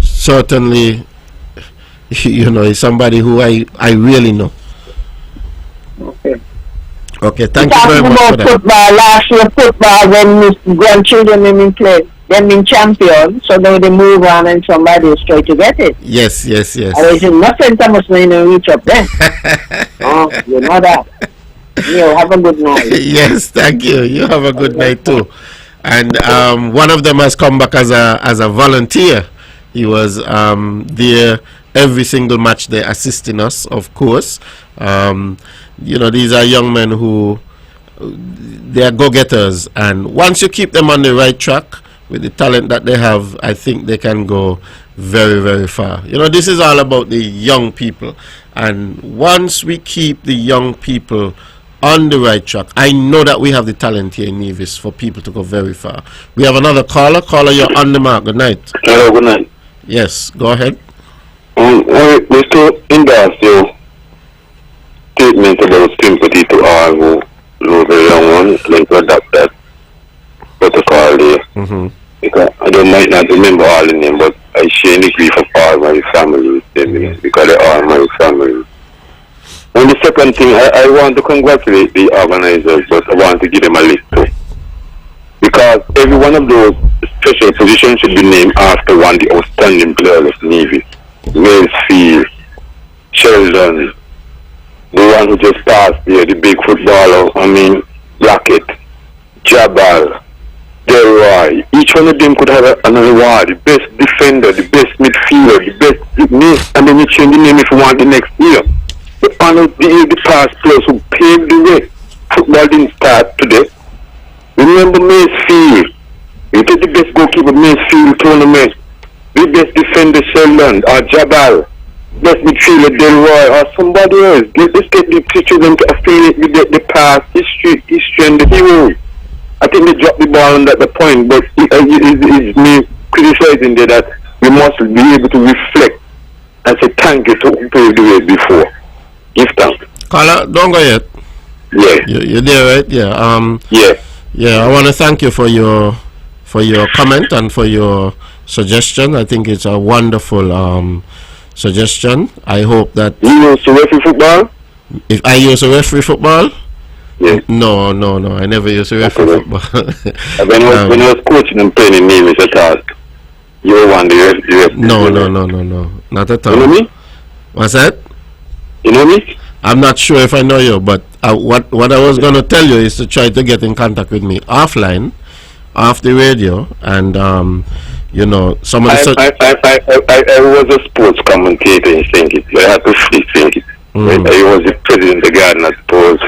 Certainly, he's somebody who I really know. Okay. Okay, thank you very much for that. Football, last year football, when his grandchildren them in champion, so now they move on and somebody is trying to get it. Yes. I was in nothing, Thomas, when you reach up there. Oh, you know that. You have a good night. Yes, thank you. You have a good night too. And one of them has come back as a volunteer. He was there every single match they assisting us, of course. These are young men who they are go-getters, and once you keep them on the right track with the talent that they have, I think they can go very, very far. This is all about the young people, and once we keep the young people on the right track, I know that we have the talent here in Nevis for people to go very far. We have another caller. Caller, you're on the mark. Good night. Hello, good night. Yes, go ahead. Mr. Industrial statement about sympathy to all who lose a young one, like to adapt that protocol there. Because I might not remember all the names, but I share the grief of all my family with them, because they are my family. And the second thing, I want to congratulate the organizers, but I want to give them a list too. Because every one of those special positions should be named after one of the outstanding players of Navy. Wellsfield, Sheldon, the one who just passed here, the big footballer, Blackett, Jabal, Delroy. Each one of them could have an award, the best defender, the best midfielder, the best name, and then you change the name if you want the next year. The honor the past players who paved the way. Football didn't start today. Remember Macefield. You take the best goalkeeper, Macefield tournament. The best defender, Sheldon, or Jabal. Best midfielder, Delroy, or somebody else. Let's get the picture of them to affiliate with the past history and the heroes. I think they dropped the ball on that point, but it's me criticizing there that we must be able to reflect and say thank you to who paved the way before. Give thanks. Caller, don't go yet. Yeah. You're there, right? Yeah. Yeah. I want to thank you for your comment and for your suggestion. I think it's a wonderful suggestion. I hope that you used to referee football. If I use a referee football. Yes. No. I never used to referee football. when I was coaching and playing in Nevis, I thought you were one of the referees. No. Not at all. You know me? What's that? You know me? I'm not sure if I know you, but what I was going to tell you is to try to get in contact with me offline, off the radio, and some of the. I was a sports commentator in St. Kitts. I had to free St. Kitts. I was the president of the garden, I suppose,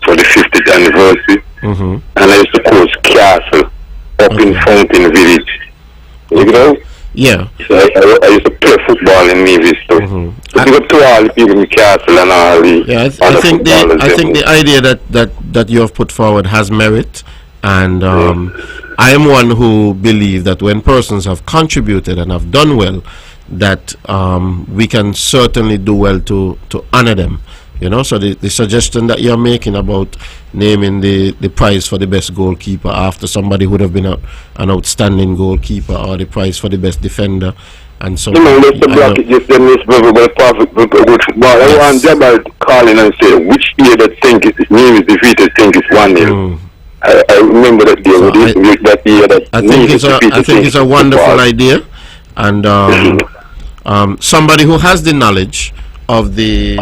for the 50th anniversary, and I used to coach Castle up in Fountain Village. You know? Yeah. So I used to play football in Nevis too. So big up to all the people in Castle and all the. Yeah, I think the idea that you have put forward has merit, and I am one who believe that when persons have contributed and have done well, that we can certainly do well to honor them. So the suggestion that you're making about naming the prize for the best goalkeeper after somebody would have been an outstanding goalkeeper, or the prize for the best defender, and so on. Let's block it just then, perfect good football. I want Jabal calling and say which year that his name is defeated, it's 1-0. I remember that day. So that year that I think it's a wonderful idea, and somebody who has the knowledge of the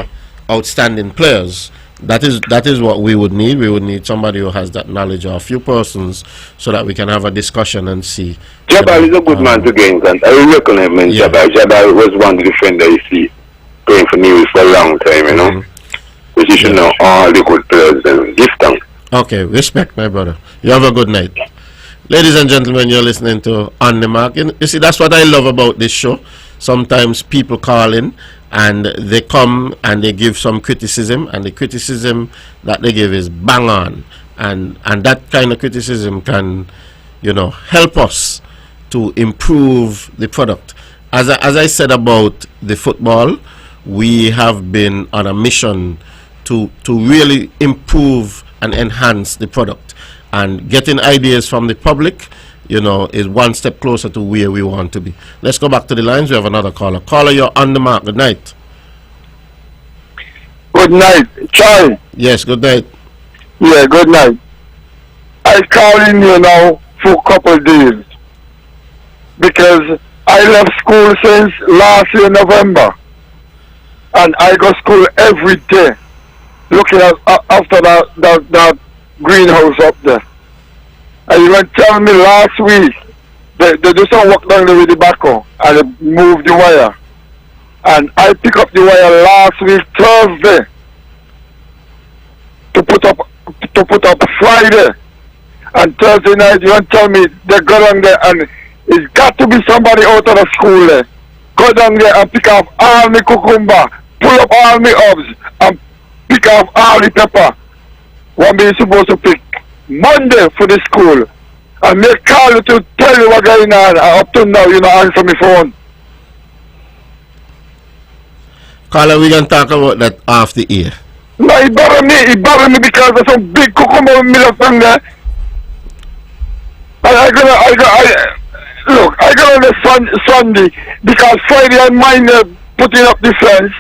outstanding players. That is what we would need. We would need somebody who has that knowledge, or a few persons, so that we can have a discussion and see. Jabal is a good man to gain, and I recommend Jabal. Jabal was one of the defenders you see playing for News for a long time, you know. Which you should know all the good players and give thanks. Okay, respect, my brother. You have a good night. Ladies and gentlemen, you're listening to On The Mark. You see, that's what I love about this show. Sometimes people call in and they come and they give some criticism, and the criticism that they give is bang on. And that kind of criticism can, you know, help us to improve the product. As I said about the football, we have been on a mission to really improve and enhance the product, and getting ideas from the public, you know, is one step closer to where we want to be. Let's go back to the lines. We have another caller. Caller, you're on the mark. Good night. Good night, Charlie. Yes, good night. Yeah, good night. I calling you now for a couple of days because I left school since last year November, and I go school every day, looking at after that greenhouse up there. And you were telling me last week they do some work down there with the backhoe and they move the wire. And I pick up the wire last week Thursday to put up Friday. And Thursday night you want to tell me they go down there, and it's got to be somebody out of the school there. Go down there and pick off all the cucumber, pull up all the herbs and pick off all the pepper. What we supposed to pick Monday for the school, and they call you to tell you what's going on, and up to now you don't answer my phone. Caller, we can talk about that off the air. No, he bother me because there's some big cucumber in the middle of there. And I got on the Sunday because Friday and mine putting up the fence.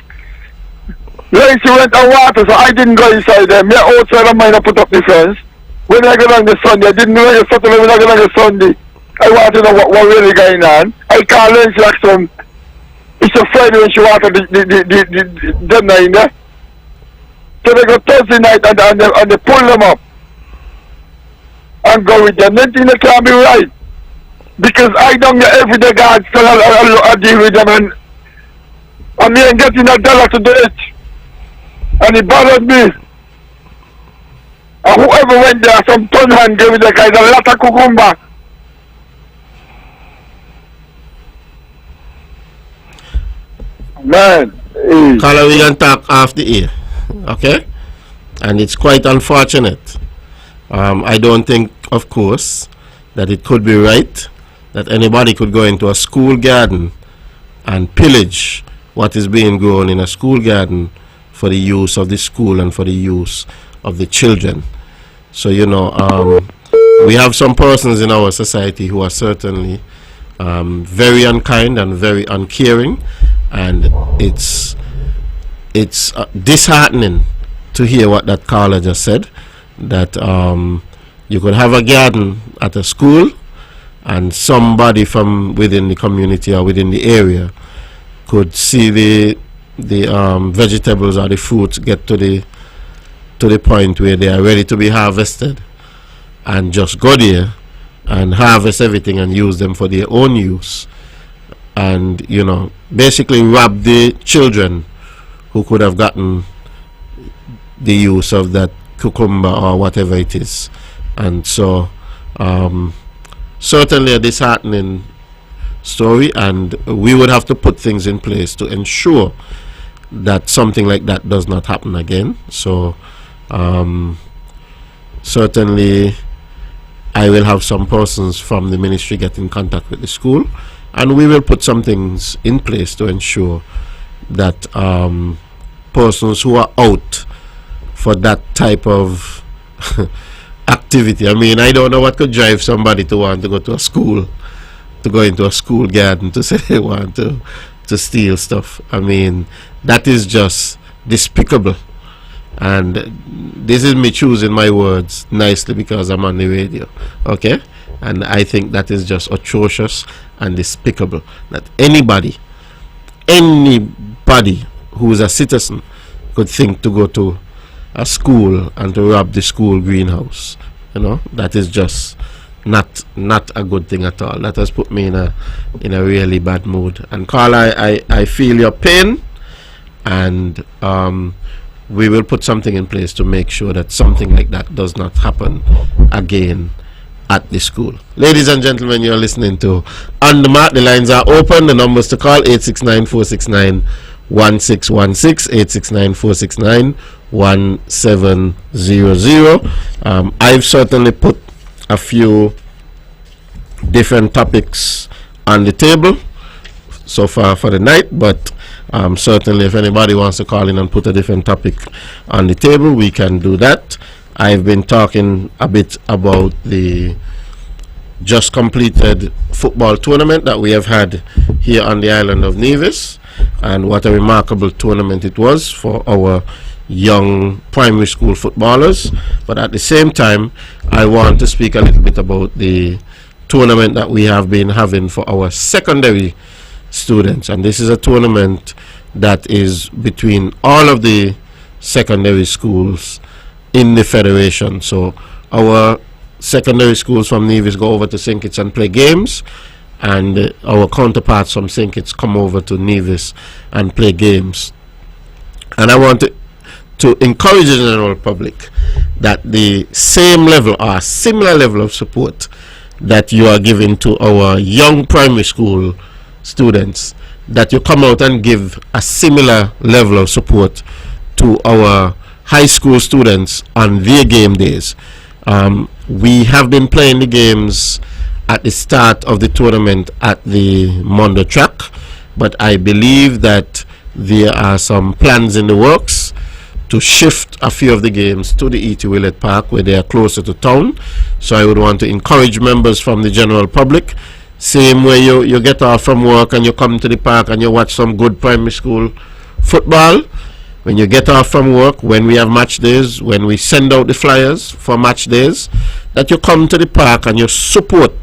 Lacey went and water, so I didn't go inside there. Me outside and mine put up the fence. When I got on the Sunday, I didn't know you Saturday. When I got on the Sunday, I wanted to know what really going on. I called Lacey like some. It's a Friday when she watered the nine there. So they go Thursday night and they pull them up and go with them. Nothing that can't be right. Because I don't get every day God, so I deal with them, and me ain't getting $1 to do it. And it bothered me. And whoever went there, some ton hand gave the guys a lot of cucumber. Man. Caller, we can talk off the air. Okay? And it's quite unfortunate. I don't think, of course, that it could be right that anybody could go into a school garden and pillage what is being grown in a school garden for the use of the school and for the use of the children. So, you know, we have some persons in our society who are certainly very unkind and very uncaring, and it's disheartening to hear what that caller just said, that you could have a garden at a school and somebody from within the community or within the area could see the vegetables or the fruits get to the point where they are ready to be harvested, and just go there and harvest everything and use them for their own use, and, you know, basically rob the children who could have gotten the use of that cucumber or whatever it is. And so certainly a disheartening story, and we would have to put things in place to ensure that something like that does not happen again. So certainly I will have some persons from the ministry get in contact with the school, and we will put some things in place to ensure that persons who are out for that type of activity, I mean, I don't know what could drive somebody to want to go to a school, to go into a school garden to say they want to steal stuff. I mean, that is just despicable. And this is me choosing my words nicely because I'm on the radio, okay? And I think that is just atrocious and despicable, that anybody who is a citizen could think to go to a school and to rob the school greenhouse. You know, that is just not a good thing at all. That has put me in a really bad mood. And Carl, I feel your pain, and we will put something in place to make sure that something like that does not happen again at the school. Ladies and gentlemen, you're listening to On The Mark. The lines are open. The numbers to call 869-469-1616, 869-469-1700. I've certainly put a few different topics on the table so far for the night, but certainly if anybody wants to call in and put a different topic on the table, we can do that. I've been talking a bit about the just completed football tournament that we have had here on the island of Nevis, and what a remarkable tournament it was for our young primary school footballers. But at the same time, I want to speak a little bit about the tournament that we have been having for our secondary students, and this is a tournament that is between all of the secondary schools in the federation. So our secondary schools from Nevis go over to St. Kitts and play games, and our counterparts from St. Kitts come over to Nevis and play games. And I want to encourage the general public that the same level or similar level of support that you are giving to our young primary school students, that you come out and give a similar level of support to our high school students on their game days. We have been playing the games at the start of the tournament at the Mondo track, but I believe that there are some plans in the works to shift a few of the games to the E.T. Willett Park, where they are closer to town. So I would want to encourage members from the general public, same way you get off from work and you come to the park and you watch some good primary school football. When you get off from work, when we have match days, when we send out the flyers for match days, that you come to the park and you support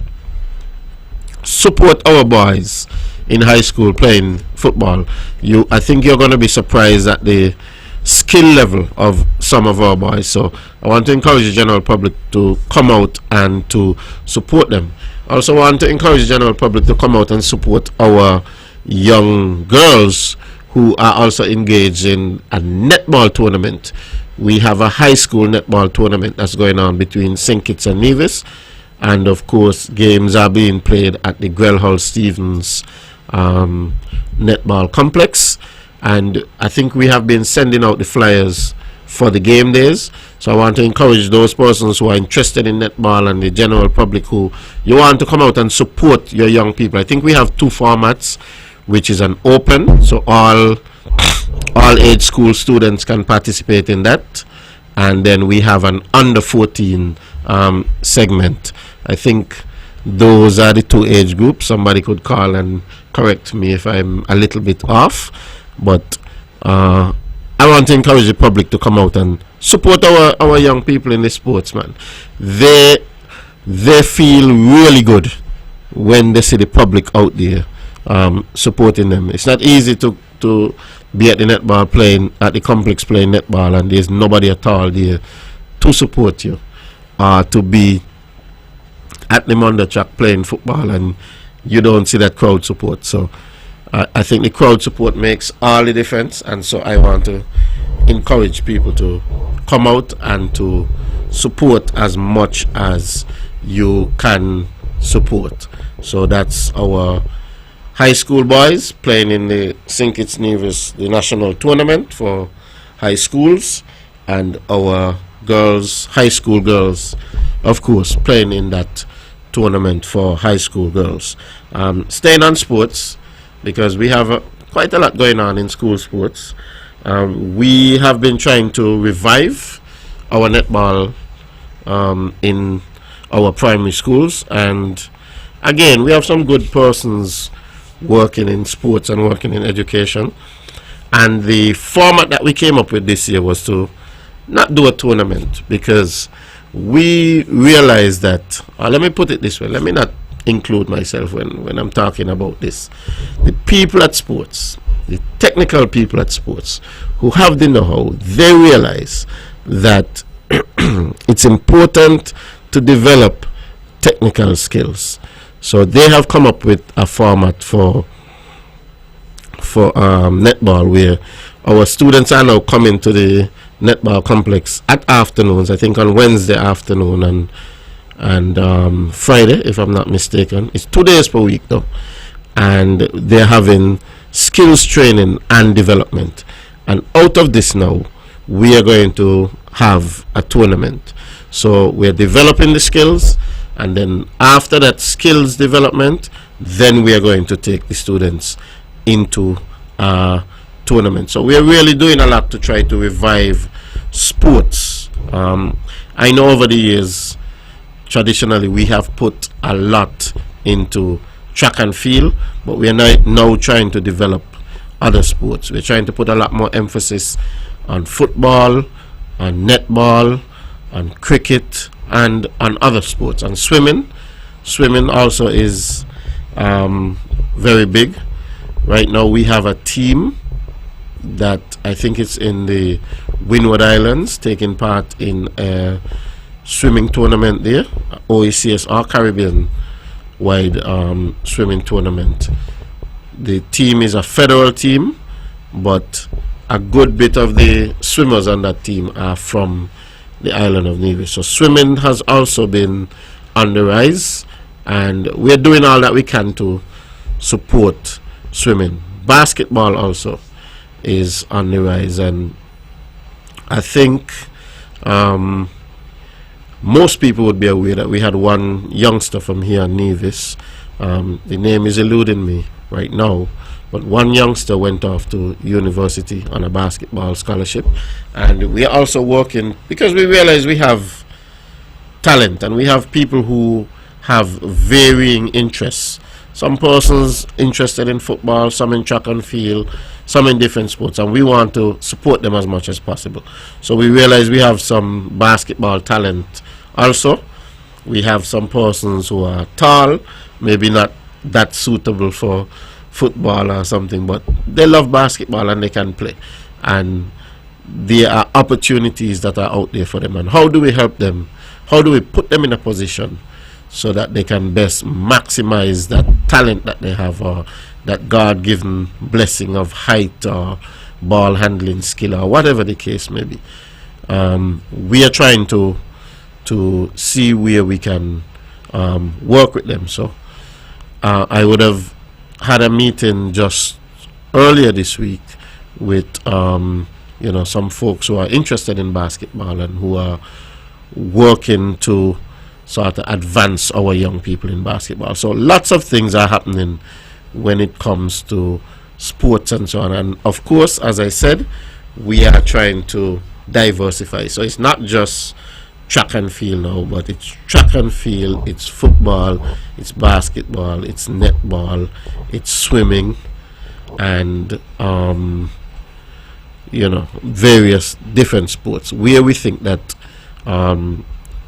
our boys in high school playing football. I think you're going to be surprised at the skill level of some of our boys. So I want to encourage the general public to come out and to support them. I also want to encourage the general public to come out and support our young girls who are also engaged in a netball tournament. We have a high school netball tournament that's going on between St. Kitts and Nevis, and of course games are being played at the Grelhull Stevens netball complex. And I think we have been sending out the flyers for the game days. So I want to encourage those persons who are interested in netball and the general public who you want to come out and support your young people. I think we have two formats, which is an open, so all age school students can participate in that, and then we have an under 14 segment. I think those are the two age groups. Somebody could call and correct me if I'm a little bit off, but I want to encourage the public to come out and support our young people in the sports, man. They feel really good when they see the public out there supporting them. It's not easy to be at the netball playing, at the complex playing netball, and there's nobody at all there to support you, to be at the Mondo track playing football and you don't see that crowd support. So I think the crowd support makes all the difference, and so I want to encourage people to come out and to support as much as you can support. So that's our high school boys playing in the St. Kitts Nevis, the national tournament for high schools, and our girls, high school girls, of course, playing in that tournament for high school girls. Staying on sports, because we have quite a lot going on in school sports. We have been trying to revive our netball in our primary schools, and again, we have some good persons working in sports and working in education, and the format that we came up with this year was to not do a tournament, because we realized that, let me put it this way, let me not include myself when I'm talking about this. The people at sports, the technical people at sports who have the know-how, they realize that it's important to develop technical skills. So they have come up with a format for netball, where our students are now coming to the netball complex at afternoons, I think on Wednesday afternoon and Friday, if I'm not mistaken. It's 2 days per week though, and they're having skills training and development. And out of this now, we are going to have a tournament. So we're developing the skills, and then after that skills development, then we are going to take the students into a tournament. So we're really doing a lot to try to revive sports. I know over the years, traditionally, we have put a lot into track and field, but we are now trying to develop other sports. We're trying to put a lot more emphasis on football, on netball, on cricket, and on other sports. And swimming also is very big. Right now we have a team that I think it's in the Windward Islands taking part in a swimming tournament there, OECSR Caribbean wide swimming tournament. The team is a federal team, but a good bit of the swimmers on that team are from the island of Nevis. So swimming has also been on the rise, and we're doing all that we can to support swimming. Basketball also is on the rise, and I think most people would be aware that we had one youngster from here in Nevis. The name is eluding me right now, but one youngster went off to university on a basketball scholarship, and we are also working because we realize we have talent and we have people who have varying interests. Some persons interested in football, some in track and field, some in different sports, and we want to support them as much as possible. So we realize we have some basketball talent also. We have some persons who are tall, maybe not that suitable for football or something, but they love basketball and they can play, and there are opportunities that are out there for them. And how do we help them? How do we put them in a position so that they can best maximize that talent that they have, or that God-given blessing of height or ball handling skill, or whatever the case may be? We are trying to see where we can work with them. So I would have had a meeting just earlier this week with some folks who are interested in basketball and who are working to sort of advance our young people in basketball. So lots of things are happening when it comes to sports and so on. And of course, as I said, we are trying to diversify. So it's not just track and field now, but it's track and field, it's football, it's basketball, it's netball, it's swimming, and various different sports where we think that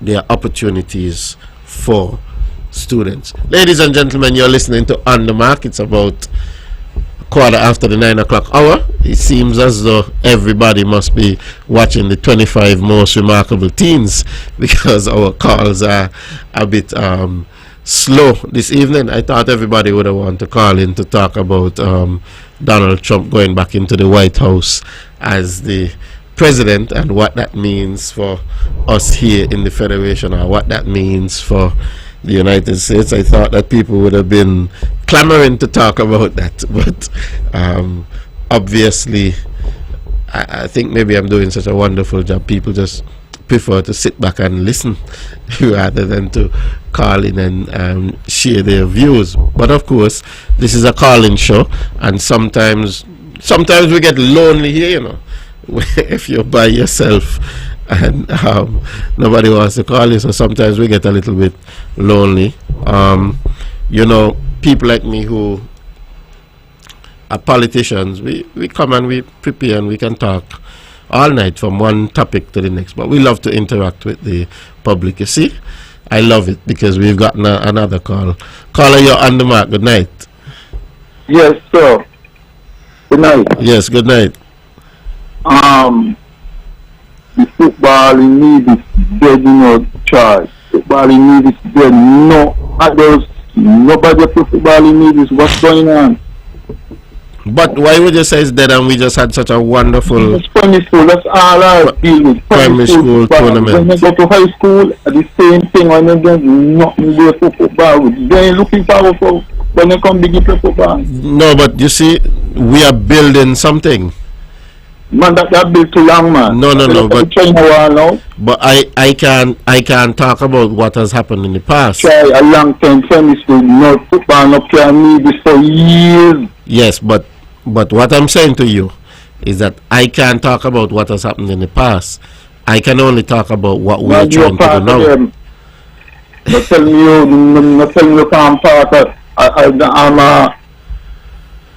there are opportunities for students. Ladies and gentlemen, you're listening to On The Mark. It's about quarter after the 9 o'clock hour. It seems as though everybody must be watching the 25 most remarkable teens, because our calls are a bit slow this evening. I thought everybody would have wanted to call in to talk about Donald Trump going back into the White House as the president, and what that means for us here in the Federation, or what that means for the United States. I thought that people would have been clamoring to talk about that, but obviously I think maybe I'm doing such a wonderful job, people just prefer to sit back and listen rather than to call in and share their views. But of course, this is a call-in show, and sometimes we get lonely here, if you're by yourself and nobody wants to call you. So sometimes we get a little bit lonely. People like me who are politicians, we come and we prepare and we can talk all night from one topic to the next, but we love to interact with the public. You see, I love it because we've got another call. Caller, you're on the mark. Good night. Yes, sir. Good night. Yes, good night. The football in need is dead, you know, Charles. Football in need is dead. No adults, nobody play football in need is what's going on. But why would you say it's dead and we just had such a wonderful It's primary school, that's all I deal with. primary school tournament? When they go to high school, the same thing, when they get nothing there for football. They're looking forward for when they come big play football. No, but you see, we are building something. Man, that built too long, man. No, but China wall now. But I can talk about what has happened in the past. Try a long time primary school, no football, no care need this for years. Yes, but what I'm saying to you is that I can't talk about what has happened in the past. I can only talk about what we are trying to do now. Not tell me you can't part I'm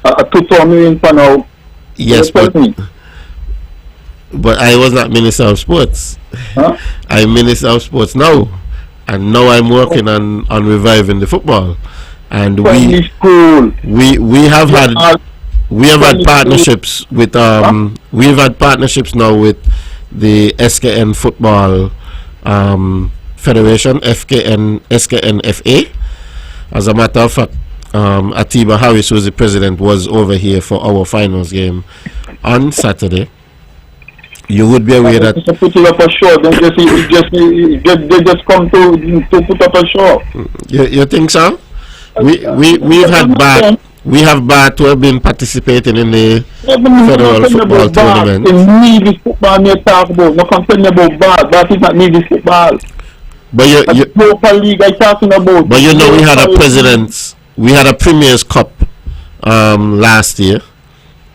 a 2 million for now. Yes, but I was not Minister of Sports. Huh? I'm Minister of Sports now. And now I'm working on reviving the football. And we have had partnerships with we've had partnerships now with the SKN Football Federation, SKNFA. As a matter of fact, Atiba Harris, who's the president, was over here for our finals game on Saturday. You would be aware that put it up a show. They just come to put up a show. You think so? We have Bart who have been participating in the federal football tournament. Needy football you talk about. No concern about Bart. That is not needy football. But local league I talking about. But you know we had a Premier's Cup last year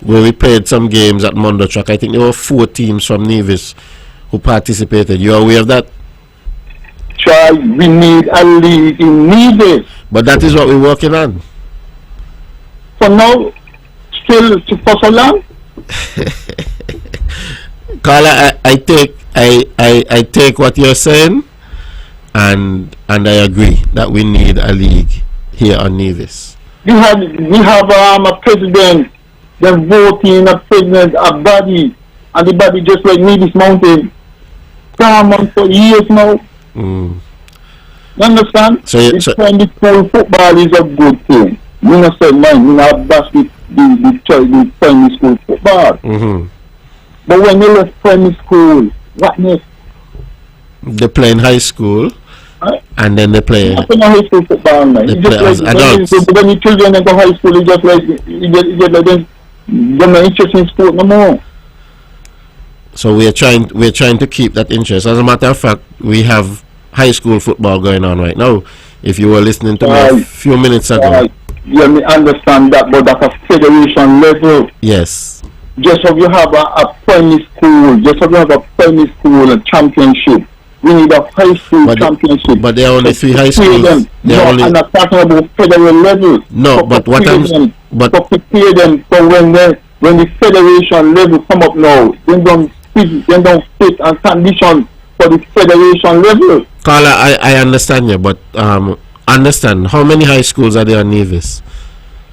where we played some games at Mondo Track. I think there were 4 teams from Nevis who participated. You are aware of that? Try, we need a league in Nevis. But that is what we're working on. For now, still for so long? Carla, I take what you're saying, and I agree that we need a league here on Nevis. We have a president. They're voting a president, a body, and the body just like Nevis Mountain. Come on for years now. You understand? The primary school football is a good thing. You know, say man, you know, that's the primary school football. But when you left primary school, what next? They play in high school, right? And then they play. I play high school football, man. They play as adults. When the children go high school, it's just like they're not interested in sport no more. So we're trying to keep that interest. As a matter of fact, we have high school football going on right now. If you were listening to me a few minutes ago. You understand that, but at a federation level. Yes. Just so you have a primary school, just so you have a primary school championship. We need a high school championship. But there are only 3 high schools. I'm not talking about federal level. No, but what I'm to prepare them for when the federation level come up now, then don't fit and condition for the federation level. Carla, I understand you, but understand how many high schools are there in Nevis?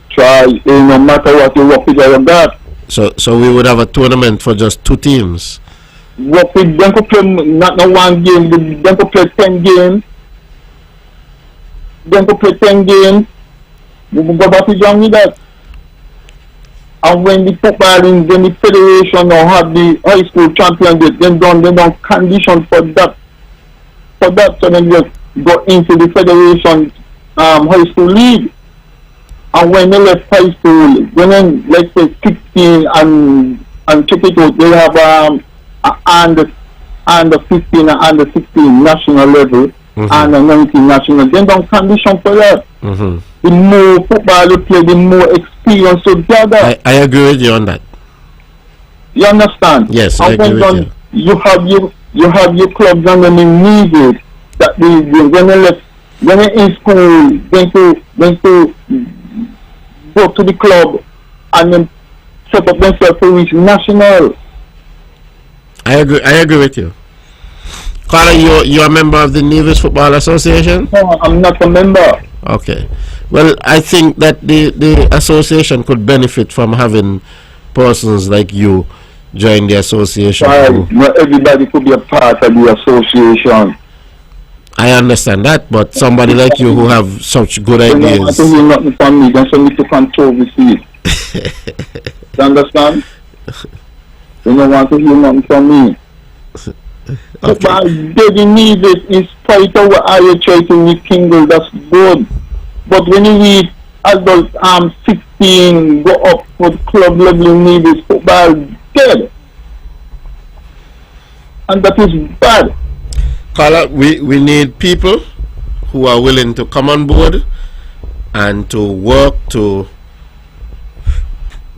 Try, no matter what you work with all of that. So we would have a tournament for just 2 teams. Work with them to play not one game, them to play 10 games. Them to play 10 games. We go back to John with that. And when the football when the federation now have the high school championship, they don't condition for that. So then just go into the federation high school league. And when they left high school, when let's say 16 and check it out, they have under 15 and under 16 national level and 19 national. They don't condition for that. The more football you play, the more experience you gather. I agree with you on that. You understand? Yes, I agree with you. You have your clubs and then you need it. That when you're in school, then to go to the club and then set up themselves to reach national. I agree with you. Carla, you're a member of the Nevis Football Association? No, I'm not a member. Okay. Well, I think that the association could benefit from having persons like you join the association. Right. Not everybody could be a part of the association. I understand that, but somebody like you who have such good They don't want to ideas. hear nothing from me, then send me to control the seat. You understand? They don't want to hear nothing from me. But they need it in spite of what I try to rekindle, that's good. But when you read adult 16 go up for the club level need is football dead. And that is bad. Carla, we need people who are willing to come on board and to work to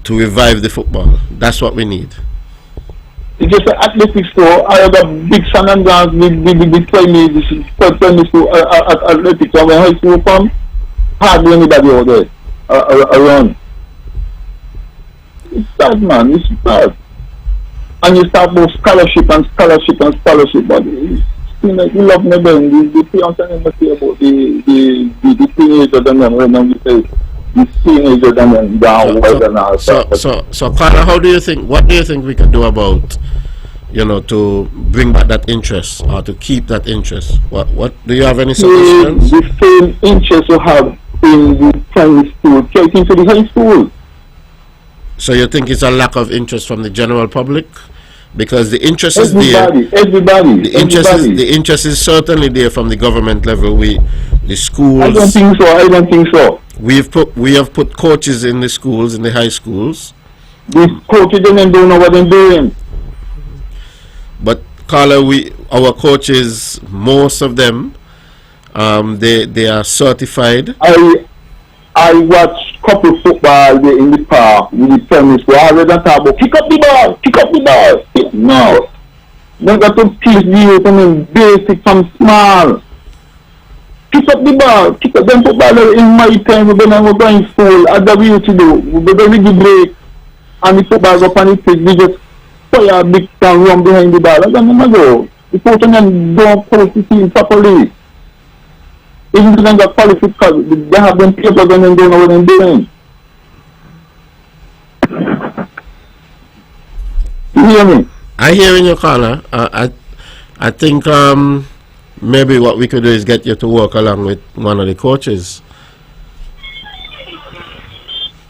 revive the football. That's what we need. It's just an athletics store. I have a big son and dance with primary school at athletics. And when high school come, hardly anybody out there around. It's bad, man. It's bad. And you start both scholarship, but you know, you love me then. The fiance never say about the teenagers and them when we say the teenagers and them down well and all that. So Carla, what do you think we can do about, you know, to bring back that interest or to keep that interest? What do you have any suggestions? The same interest you have in the primary school, take into the high school. So you think it's a lack of interest from the general public? Because the interest is there. Everybody. The interest is certainly there from the government level. The schools. I don't think so. We have put coaches in the schools, in the high schools. These coaches don't know what they're doing. But Carla, our coaches, most of them, they are certified. I watch couple football in the park with the tennis. We already talk about kick up the ball. No. They got to teach you from basic from small. Kick up the ball. Kick up them football in my time when I was going to school. As we used to do, we go with the break and the football go on the pitch. We just fire a big and run behind the ball. I don't know. The coach and them don't post the team properly. Even if they got qualified, they have them papers and they don't know what they're doing. You hear me? I hear in your Carla. I think maybe what we could do is get you to work along with one of the coaches,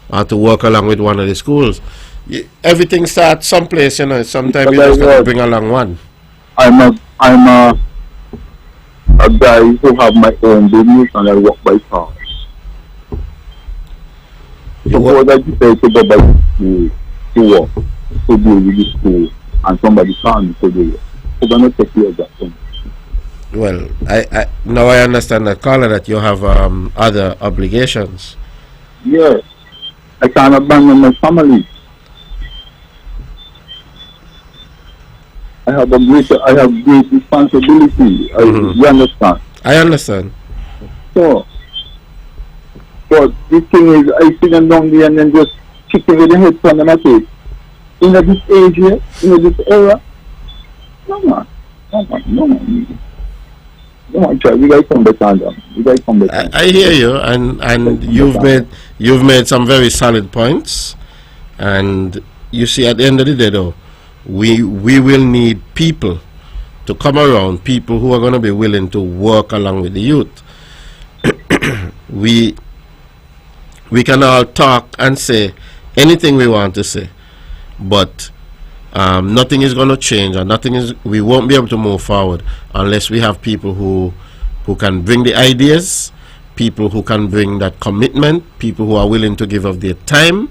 or to work along with one of the schools. Everything starts someplace, you know. Sometimes you just got to bring along one. I'm a guy who have my own business and I work by car. Suppose I decide to go by school to work, to deal with the school, and somebody call me to do it. I'm going to take care of that thing. Well, I now I understand that, Carla, that you have other obligations. Yes. I can't abandon my family. I have great responsibility. You understand? I understand. So, but this thing is, I see them down there and then just chicken with the head from them. I say, in this age here, in this era, no man. Try. We guys come back on them. I hear you, and you've made some very solid points, and you see, at the end of the day, though, we will need people to come around, people who are going to be willing to work along with the youth. we can all talk and say anything we want to say, but nothing is going to change, and we won't be able to move forward unless we have people who can bring the ideas, people who can bring that commitment, people who are willing to give up their time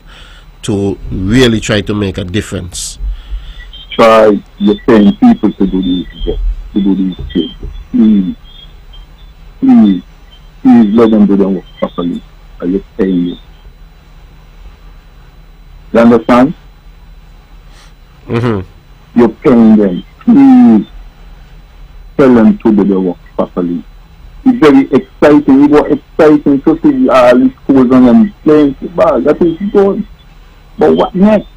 to really try to make a difference. Try, you're paying people to do these things. Please let them do their work properly. Are you paying you? You understand? You're paying them. Please tell them to do their work properly. It's very exciting. It was exciting to see all these schools on them playing football. That is good. But what next?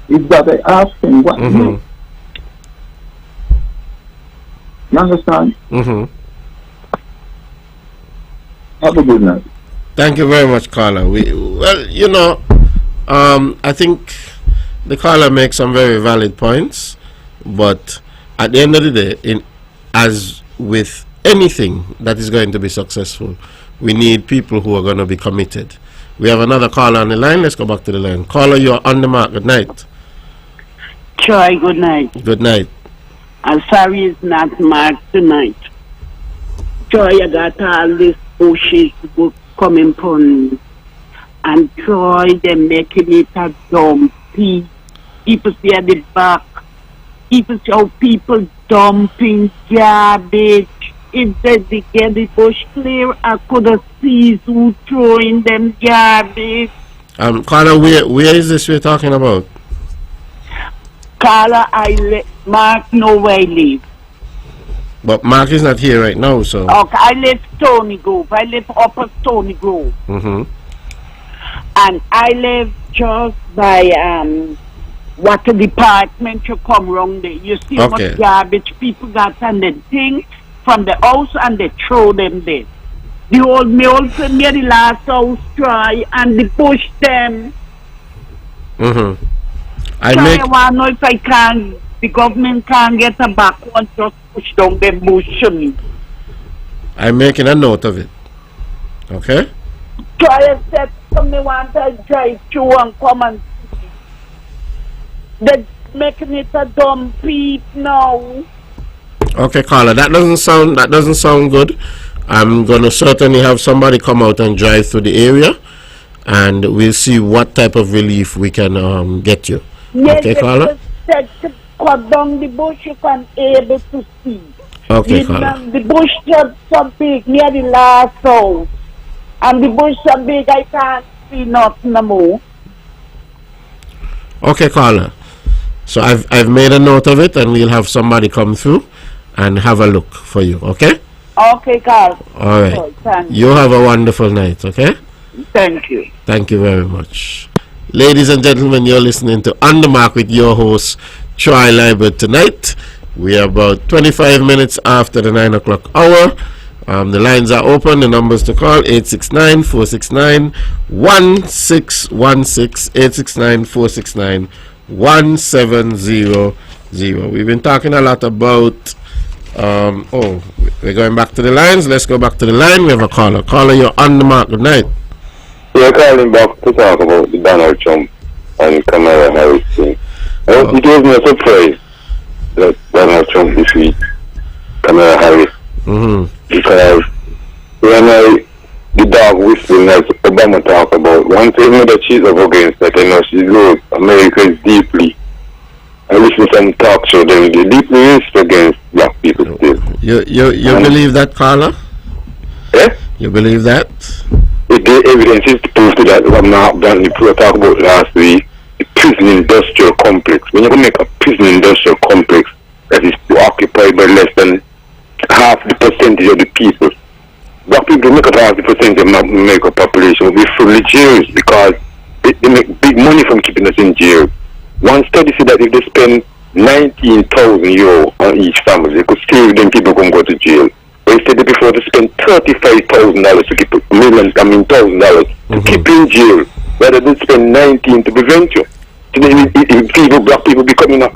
Is that I ask him what next? You understand? Have a good night. Thank you very much, Carla. Well, you know, I think the caller makes some very valid points, but at the end of the day, as with anything that is going to be successful, we need people who are going to be committed. We have another caller on the line. Let's go back to the line. Caller, you're on the mark. Good night. Troy, good night. Good night. I'm sorry it's not Mark tonight. Troy, I got all these bushes coming from, and Troy, they're making it a dumpy. People see at the back. People see how people dumping garbage. If they get the bush clear, I could have seen who throwing them garbage. Caller, where is this we're talking about? Caller, Mark know where I live. But Mark is not here right now, so. Okay, I live Stony Grove. I live Upper Stony Grove. Mm-hmm. And I live just by water department. You come round there. You see how much garbage people got and the thing from the house and they throw them there. The old near the last house try and they push them. Mm-hmm. I want to know if the government can't get a back and just push down them bush. I'm making a note of it. Okay? Try to set somebody want to drive through and come and see. They're making it a dumb heap now. Okay, caller, that doesn't sound good. I'm gonna certainly have somebody come out and drive through the area, and we'll see what type of relief we can get you. Yes, okay, caller. Said to cut down the bush, you can able to see. Okay, caller. The bush just so big near the last house, and the bush so big I can't see nothing no more. Okay, caller. So I've made a note of it, and we'll have somebody come through and have a look for you. Okay? Okay, Carl. All right. You have a wonderful night. Okay? Thank you. Thank you very much. Ladies and gentlemen, you're listening to On The Mark with your host, Troy Liburd. Tonight, we are about 25 minutes after the 9 o'clock hour. The lines are open. The numbers to call, 869-469-1616, 869-469-1700. We've been talking a lot about, we're going back to the lines. Let's go back to the line. We have a caller. Caller, you're on the mark. Good night. We're calling back to talk about the Donald Trump and Kamala Harris thing. It was no surprise that Donald Trump defeat Kamala Harris. Mm-hmm. Because when the dog whistling, as Obama talk about, one thing that she's up against, that I know she goes, America is deeply, I listen to some talk show, they're deeply racist against black people still. You believe that, caller? Yeah? You believe that? The evidence is to prove to that what Mark Brantley talked about last week, the prison industrial complex. When you're going to make a prison industrial complex that is occupied by less than half the percentage of the people, black people make up half the percentage of American population will be fully jails because they make big money from keeping us in jail. One study said that if they spend 19,000 euro on each family, they could save them people who go to jail. But instead they prefer to spend $35,000 to keep $1,000 to keep in jail, rather than spend 19 to prevent you. So then black people becoming a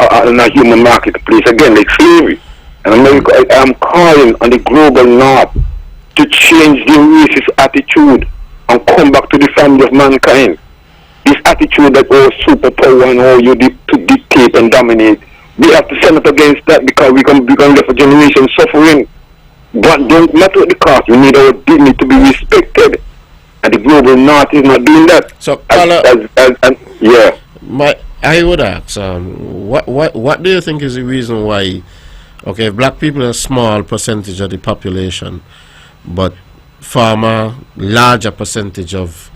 human marketplace again, like slavery. And America, I am calling on the global north to change the racist attitude and come back to the family of mankind. This attitude that superpower and all you to dictate and dominate, we have to stand up against that because we can left a generation suffering. But don't matter what the cost, we need our dignity to be respected. And the global north is not doing that. So, yeah. I would ask, what do you think is the reason why, okay, black people are a small percentage of the population, but form a larger percentage of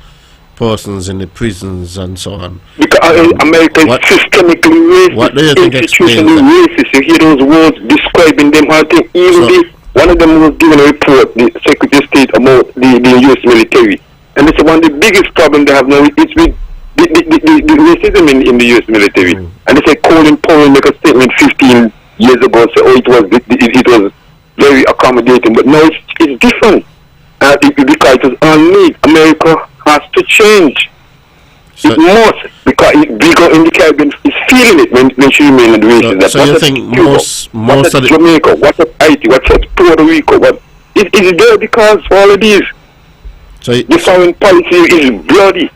persons in the prisons and so on? Because America is systemically racist. What do you think explains that? Racist. You hear those words describing them, I think even one of them was given a report, the Secretary of State, about the U.S. military. And it's one of the biggest problems they have now. It's with the racism in the U.S. military. And they say Colin Powell make a statement 15 years ago, say, it was very accommodating. But now it's different. Because it was on need. America has to change. So, it must, because bigger in the Caribbean is feeling it when she remain in the region. so you think most of the Jamaica, what's up Haiti, what's up Puerto Rico, what it is there because all of these. so The foreign policy is bloody.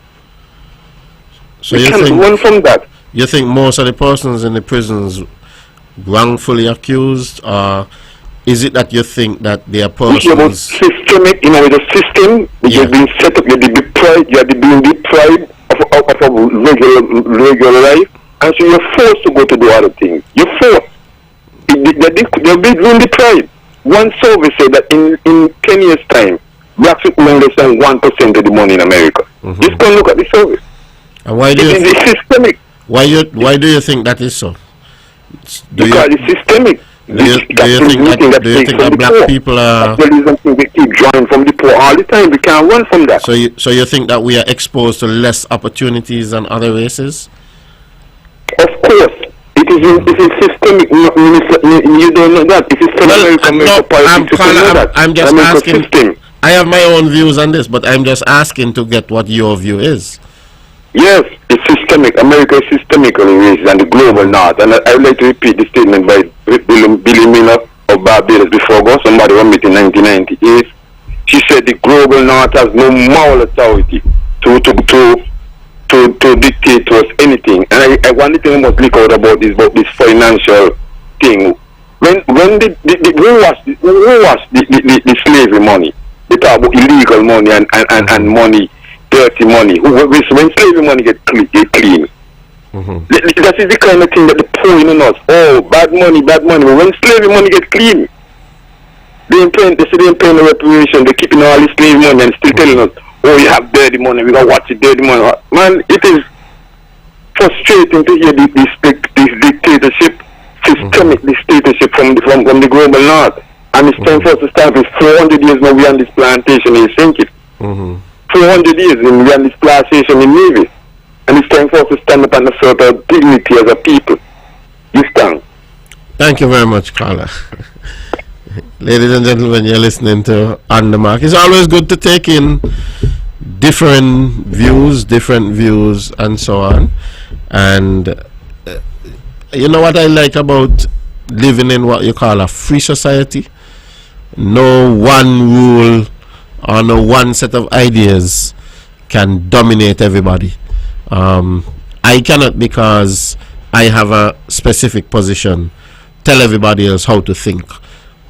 so We you can't think run from that. you think most of the persons in the prisons wrongfully accused, or is it that you think that they are Which is about persons? systemic, with a system which Yeah. has been set up, you're being deprived of a regular life, and so you're forced to go to do other things. You're forced. They're being deprived. One survey said that in 10 years' time, blacks will earn less than 1% of the money in America. Just go and look at the survey. And why do you It's systemic. why do you think that is so? Because it's systemic. Do you think that black people are? That's the reason we keep drawing from the poor all the time. We can't run from that. So you think that we are exposed to less opportunities than other races? Of course, it is systemic. You don't know that. It is I'm just asking. I have my own views on this, but I'm just asking to get what your view is. Yes, it's systemic. America is systemically racist and the global north. And I would like to repeat the statement by Billy Miller of Barbados before go. Somebody wrote it in 1998. She said the global north has no moral authority to dictate to us anything. And I one thing I must look out about this financial thing. When who was the slavery money? They talk about illegal money and money, dirty money. When slavery money get clean. That is the kind of thing that they pour in us. Oh, bad money. But when slavery money get clean, they say they ain't paying the reparation. They're keeping all this slave money and still telling us, oh, you have dirty money. We gotta watch the dirty money. Man, it is frustrating to hear this dictatorship, systemic dictatorship from the global north. And it's time for us to start with 400 years now we on this plantation in St. Kitts. 400 years we on this plantation in Nevis. And it's time for us to stand up and assert our dignity as a people. You stand. Thank you very much, Carla. Ladies and gentlemen, you're listening to On The Mark. It's always good to take in different views, and so on. And you know what I like about living in what you call a free society? No one rule or no one set of ideas can dominate everybody. I cannot, because I have a specific position, tell everybody else how to think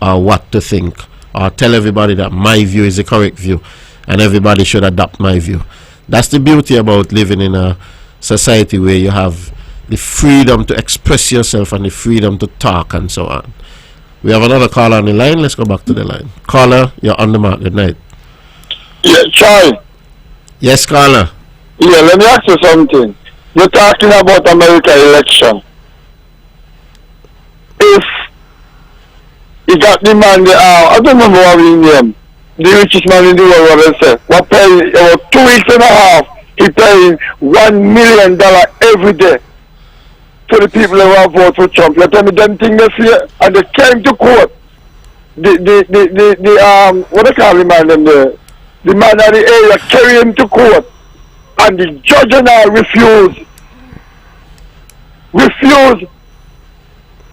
or what to think, or tell everybody that my view is the correct view and everybody should adopt my view. That's the beauty about living in a society where you have the freedom to express yourself and the freedom to talk and so on. We have another caller on the line. Let's go back to the line. Caller, you're on the mark. Good night. Yeah, Charlie. Yes, caller. Yeah, let me ask you something. You're talking about America election. If he got the man, I don't remember what his name, the richest man in the world, what they say. What paying about 2 weeks and a half, he paying $1 million every day to the people who have voted for Trump. Let me them thing this year, and they came to court. What they call the man, the man of the area carry him to court, and the judge and I refused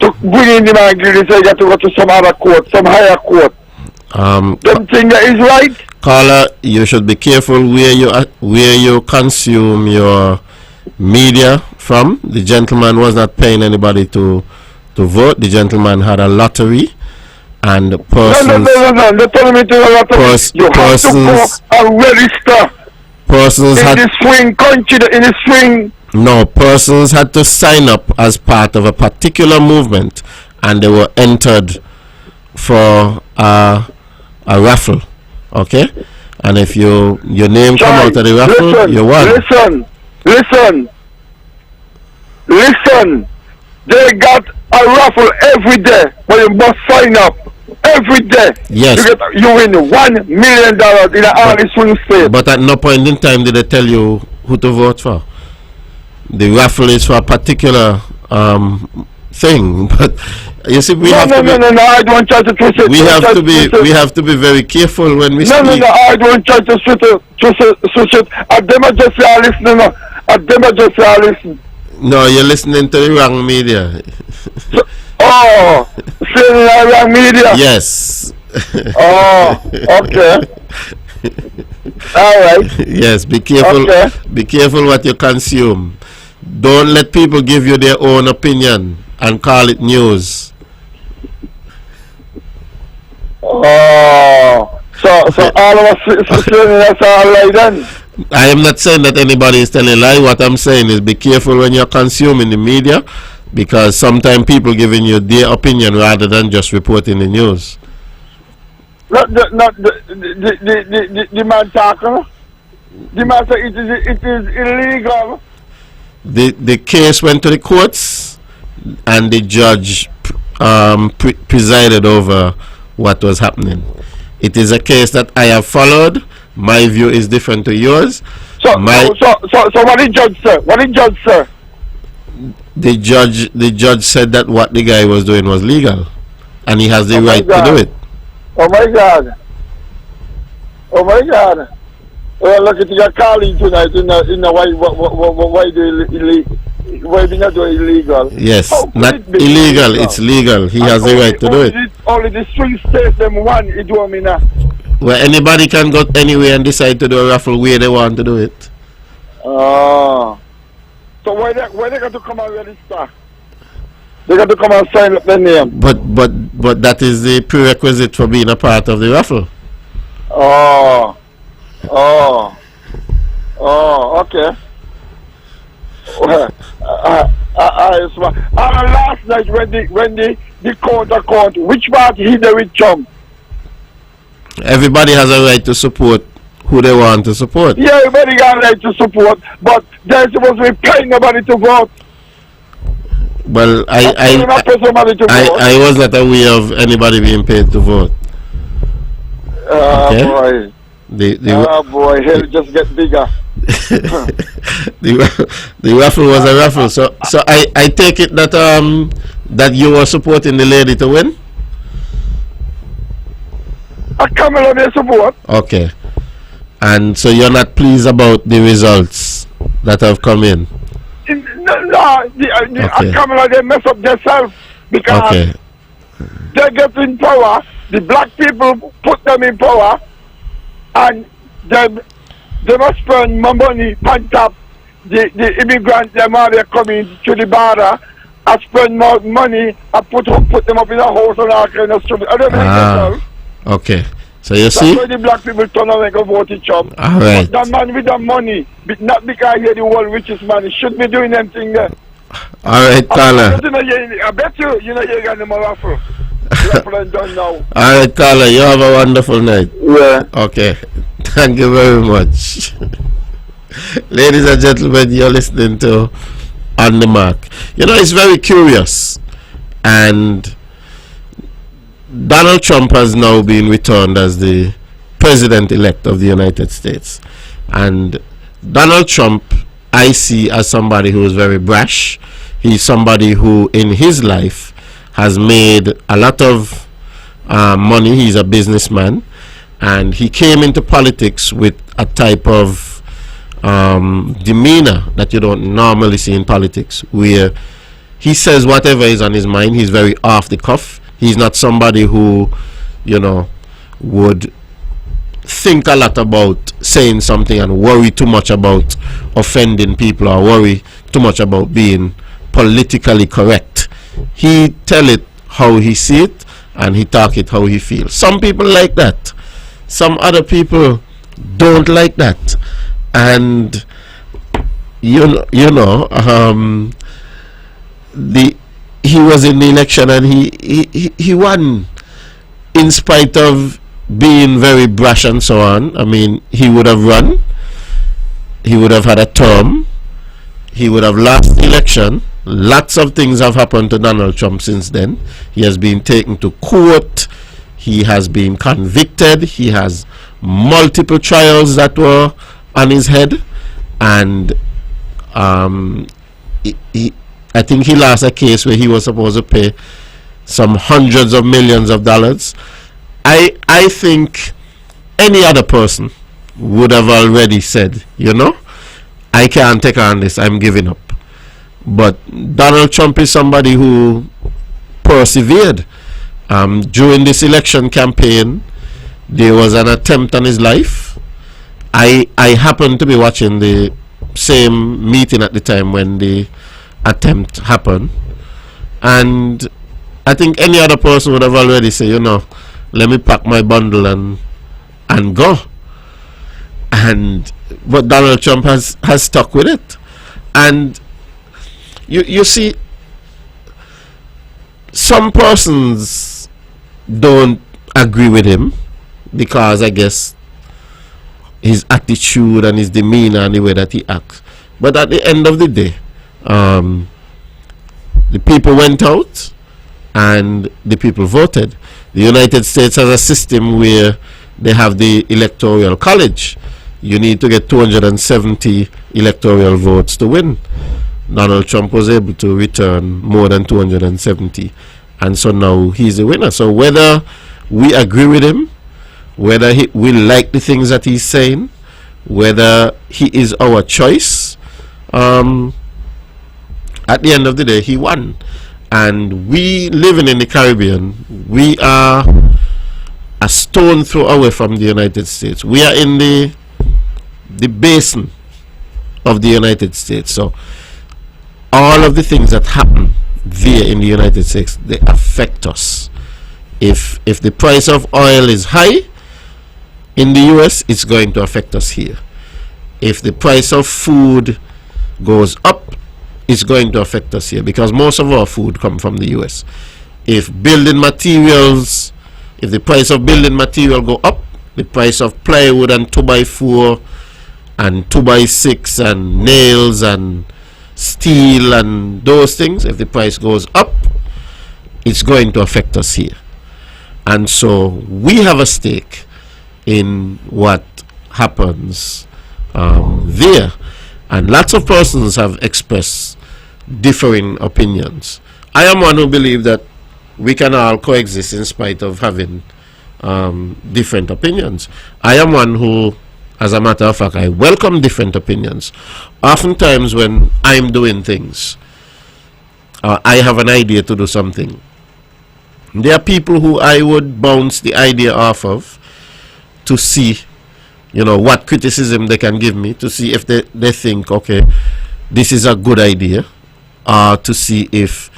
to bring in the man guilty, so you got to go to some other court, some higher court. Them thing that is right. Caller, you should be careful where you consume your media from. The gentleman was not paying anybody to vote. The gentleman had a lottery, and persons. No. They're telling me to a lottery. You have to go and register. Persons in the swing country, in the swing. No, persons had to sign up as part of a particular movement, and they were entered for a raffle. Okay, and if your name come out of the raffle, you won. Listen. They got a raffle every day, but you must sign up every day. Yes. You win $1 million in all the swing state. But at no point in time did they tell you who to vote for. The raffle is for a particular thing, but you see, we have to be. No, I don't try to twist it. We have to be very careful when we speak. No, I don't try to switch it. And them are just listening. I never just listen. No, you're listening to the wrong media. So, oh, saying the wrong media. Yes. Oh, okay. All right. Yes, be careful. Okay. Be careful what you consume. Don't let people give you their own opinion and call it news. Oh, so all of us saying that's all right then. I am not saying that anybody is telling a lie. What I'm saying is be careful when you're consuming the media, because sometimes people giving you their opinion rather than just reporting the news. Not the man talking. The man said it is illegal. The case went to the courts, and the judge presided over what was happening. It is a case that I have followed. My view is different to yours. So what did judge say? What did judge say? The judge said that what the guy was doing was legal, and he has the right to do it. Oh my God! Oh my God! Well, look at your calling tonight in the why we not doing illegal? Yes, not illegal. It's legal. He has the right to do it. Only the swing states them one. It do me now. Well, anybody can go anywhere and decide to do a raffle where they want to do it. Oh. So why they got to come and register? They got to come and sign up their name. But that is the prerequisite for being a part of the raffle. Oh. Okay. Last night when the court, which party hit the with Trump? Everybody has a right to support who they want to support. Yeah, everybody got a right to support, but they're supposed to be paying nobody to vote. Well, I was not aware of anybody being paid to vote. Okay? Boy. Boy, hell just get bigger. the raffle was a raffle. So I take it that that you were supporting the lady to win? I come on their support. Okay. And so you're not pleased about the results that have come in? No, I come on, they mess up themselves because they get in power. The black people put them in power, and they must spend more money on top. The immigrants, them are they coming to the border, and spend more money and put them up in a house and all kind of stuff. I don't know. Okay. So you see? That's why the black people turn around and go vote in Trump. All right. But that man with the money, but not because he's the world richest man, he should be doing them thing there. All right, Carla. I bet you're going to raffle. Raffle done now. All right, Carla, you have a wonderful night. Yeah. Okay. Thank you very much. Ladies and gentlemen, you're listening to On The Mark. You know, it's very curious. And Donald Trump has now been returned as the president-elect of the United States. And Donald Trump, I see as somebody who is very brash. He's somebody who, in his life, has made a lot of money. He's a businessman. And he came into politics with a type of demeanor that you don't normally see in politics, where he says whatever is on his mind. He's very off the cuff. He's not somebody who, you know, would think a lot about saying something and worry too much about offending people or worry too much about being politically correct. He tell it how he see it and he talk it how he feels. Some people like that. Some other people don't like that. And he was in the election and he won in spite of being very brash and so on. I mean, he would have run, he would have had a term, he would have lost the election. Lots of things have happened to Donald Trump since then. He has been taken to court, he has been convicted, he has multiple trials that were on his head, and I think he lost a case where he was supposed to pay some hundreds of millions of dollars. I think any other person would have already said, you know, I can't take on this, I'm giving up. But Donald Trump is somebody who persevered. During this election campaign, there was an attempt on his life. I happened to be watching the same meeting at the time when the attempt happened, and I think any other person would have already said, you know, let me pack my bundle and go. But Donald Trump has stuck with it. And you see, some persons don't agree with him because I guess his attitude and his demeanor and the way that he acts. But at the end of the day, the people went out and the people voted. The United States has a system where they have the electoral college. You need to get 270 electoral votes to win. Donald Trump was able to return more than 270, and so now he's a winner. So whether we agree with him, whether we like the things that he's saying, whether he is our choice, at the end of the day, he won. And we living in the Caribbean, we are a stone throw away from the United States. We are in the basin of the United States. So all of the things that happen there in the United States, they affect us. If the price of oil is high in the US, it's going to affect us here. If the price of food goes up, it's going to affect us here, because most of our food come from the US. If building materials, if the price of building material go up, the price of plywood and 2x4 and 2x6 and nails and steel and those things, if the price goes up, it's going to affect us here. And so we have a stake in what happens there. And lots of persons have expressed differing opinions. I am one who believes that we can all coexist in spite of having different opinions. I am one who, as a matter of fact, I welcome different opinions. Oftentimes when I'm doing things, I have an idea to do something, there are people who I would bounce the idea off of to see, you know, what criticism they can give me, to see if they think, okay, this is a good idea, or to see if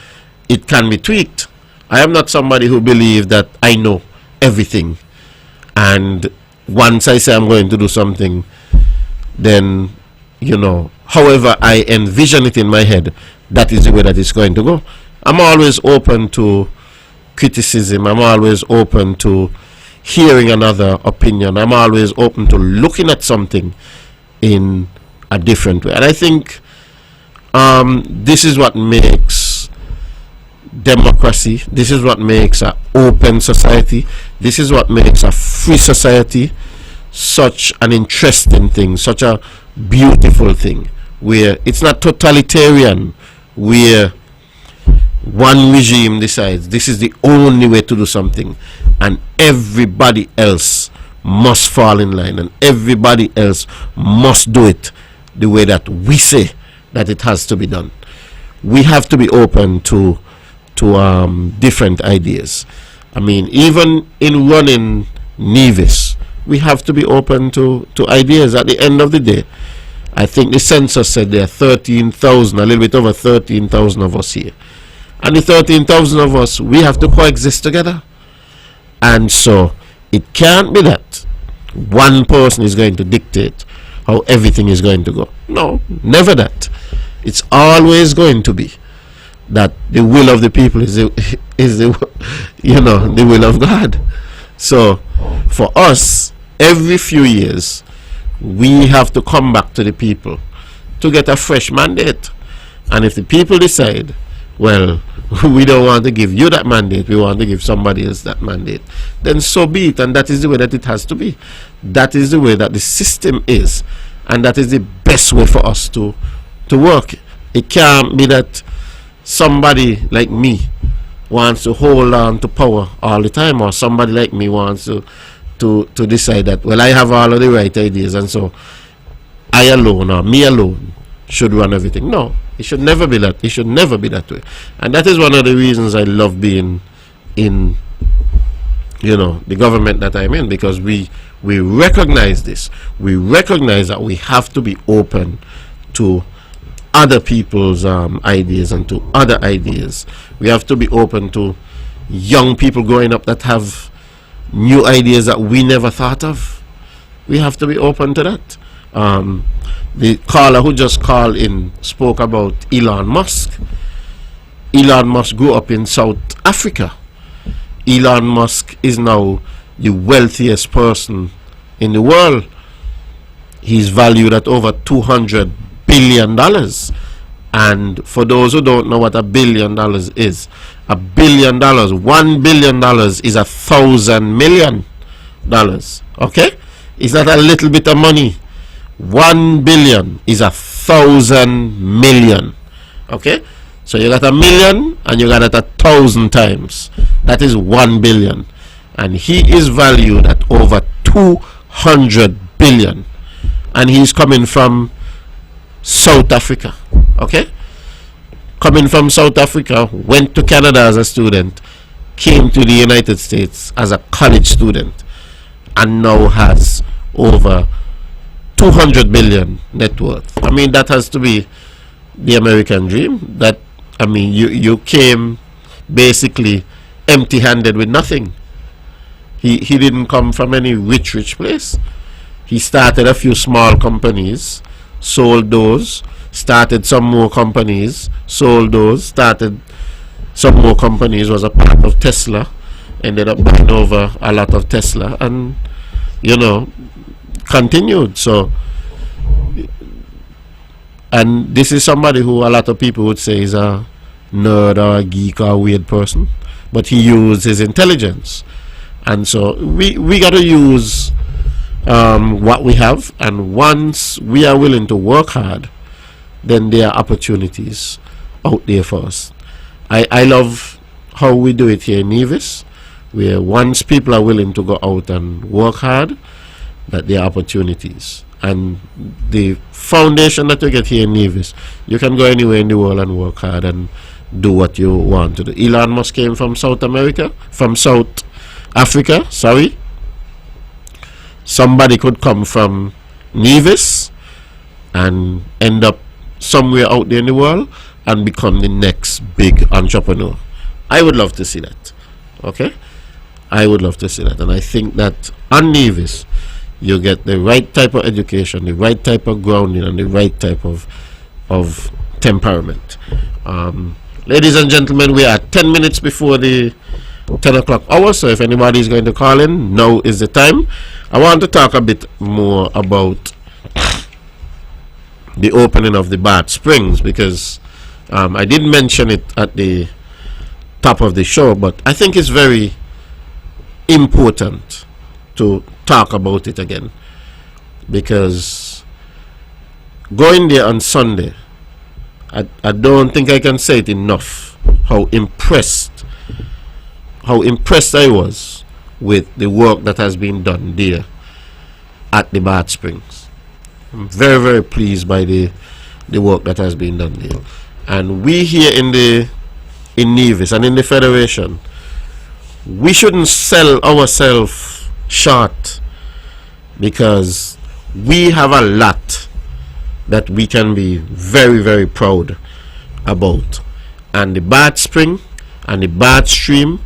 it can be tweaked. I am not somebody who believes that I know everything, and once I say I'm going to do something, then, you know, however I envision it in my head, that is the way that it's going to go. I'm always open to criticism. I'm always open to hearing another opinion. I'm always open to looking at something in a different way. And I think this is what makes democracy, this is what makes an open society, this is what makes a free society such an interesting thing, such a beautiful thing, where it's not totalitarian, where one regime decides this is the only way to do something and everybody else must fall in line and everybody else must do it the way that we say that it has to be done. We have to be open to different ideas. I mean, even in running Nevis, we have to be open to ideas. At the end of the day, I think the census said there are 13,000, a little bit over 13,000 of us here. And the 13,000 of us, we have to coexist together. And so it can't be that one person is going to dictate how everything is going to go. No, never that. It's always going to be that the will of the people is the you know, the will of God. So for us, every few years, we have to come back to the people to get a fresh mandate. And if the people decide, well, we don't want to give you that mandate, we want to give somebody else that mandate, then so be it. And that is the way that it has to be. That is the way that the system is, and that is the best way for us to work. It can't be that somebody like me wants to hold on to power all the time, or somebody like me wants to decide that, well, I have all of the right ideas, and so I alone or me alone should run everything. No, it should never be that. It should never be that way. And that is one of the reasons I love being in, you know, the government that I'm in, because we recognize this. We recognize that we have to be open to other people's ideas and to other ideas. We have to be open to young people growing up that have new ideas that we never thought of. We have to be open to that. The caller who just called in spoke about Elon Musk. Elon Musk grew up in South Africa. Elon Musk is now the wealthiest person in the world. He's valued at over $200 billion. And for those who don't know what $1 billion is, $1 billion, $1 billion is 1,000 million dollars. Okay, it's not a little bit of money. 1 billion is 1,000 million. Okay, so you got a million and you got it 1,000 times. That is 1 billion, and he is valued at over 200 billion, and he's coming from South Africa. Okay, coming from South Africa, went to Canada as a student, came to the United States as a college student, and now has over 200 billion net worth. I mean, that has to be the American dream. That, I mean, you came basically empty-handed with nothing. He didn't come from any rich place. He started a few small companies, sold those, started some more companies, sold those, started some more companies, was a part of Tesla, ended up buying over a lot of Tesla, and, you know, continued. So, and this is somebody who a lot of people would say is a nerd or a geek or a weird person, but he used his intelligence. And so we got to use what we have, and once we are willing to work hard, then there are opportunities out there for us. I love how we do it here in Nevis, where once people are willing to go out and work hard, that there are opportunities. And the foundation that you get here in Nevis, you can go anywhere in the world and work hard and do what you want to do. Elon Musk came from South Africa, sorry. Somebody could come from Nevis and end up somewhere out there in the world and become the next big entrepreneur. I would love to see that. Okay, I would love to see that. And I think that on Nevis you get the right type of education, the right type of grounding, and the right type of temperament. Ladies and gentlemen, we are 10 minutes before the 10 o'clock hour, so if anybody is going to call in, now is the time. I want to talk a bit more about the opening of the Bath Springs, because I did mention it at the top of the show, but I think it's very important to talk about it again, because going there on Sunday, I don't think I can say it enough how impressed I was with the work that has been done there at the Bath Springs. I'm very, very pleased by the work that has been done there. And we here in Nevis and in the Federation, we shouldn't sell ourselves short, because we have a lot that we can be very, very proud about. And the Bath Spring and the Bath Stream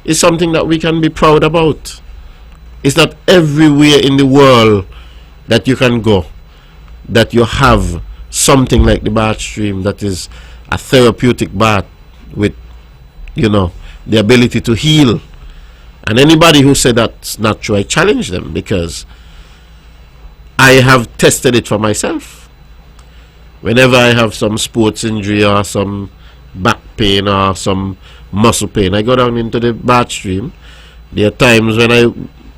is something that we can be proud about. It's not everywhere in the world that you can go that you have something like the Bath Stream that is a therapeutic bath with, you know, the ability to heal. And anybody who said that's not true, I challenge them, because I have tested it for myself. Whenever I have some sports injury or some back pain or some muscle pain, I go down into the Bath Stream. There are times when I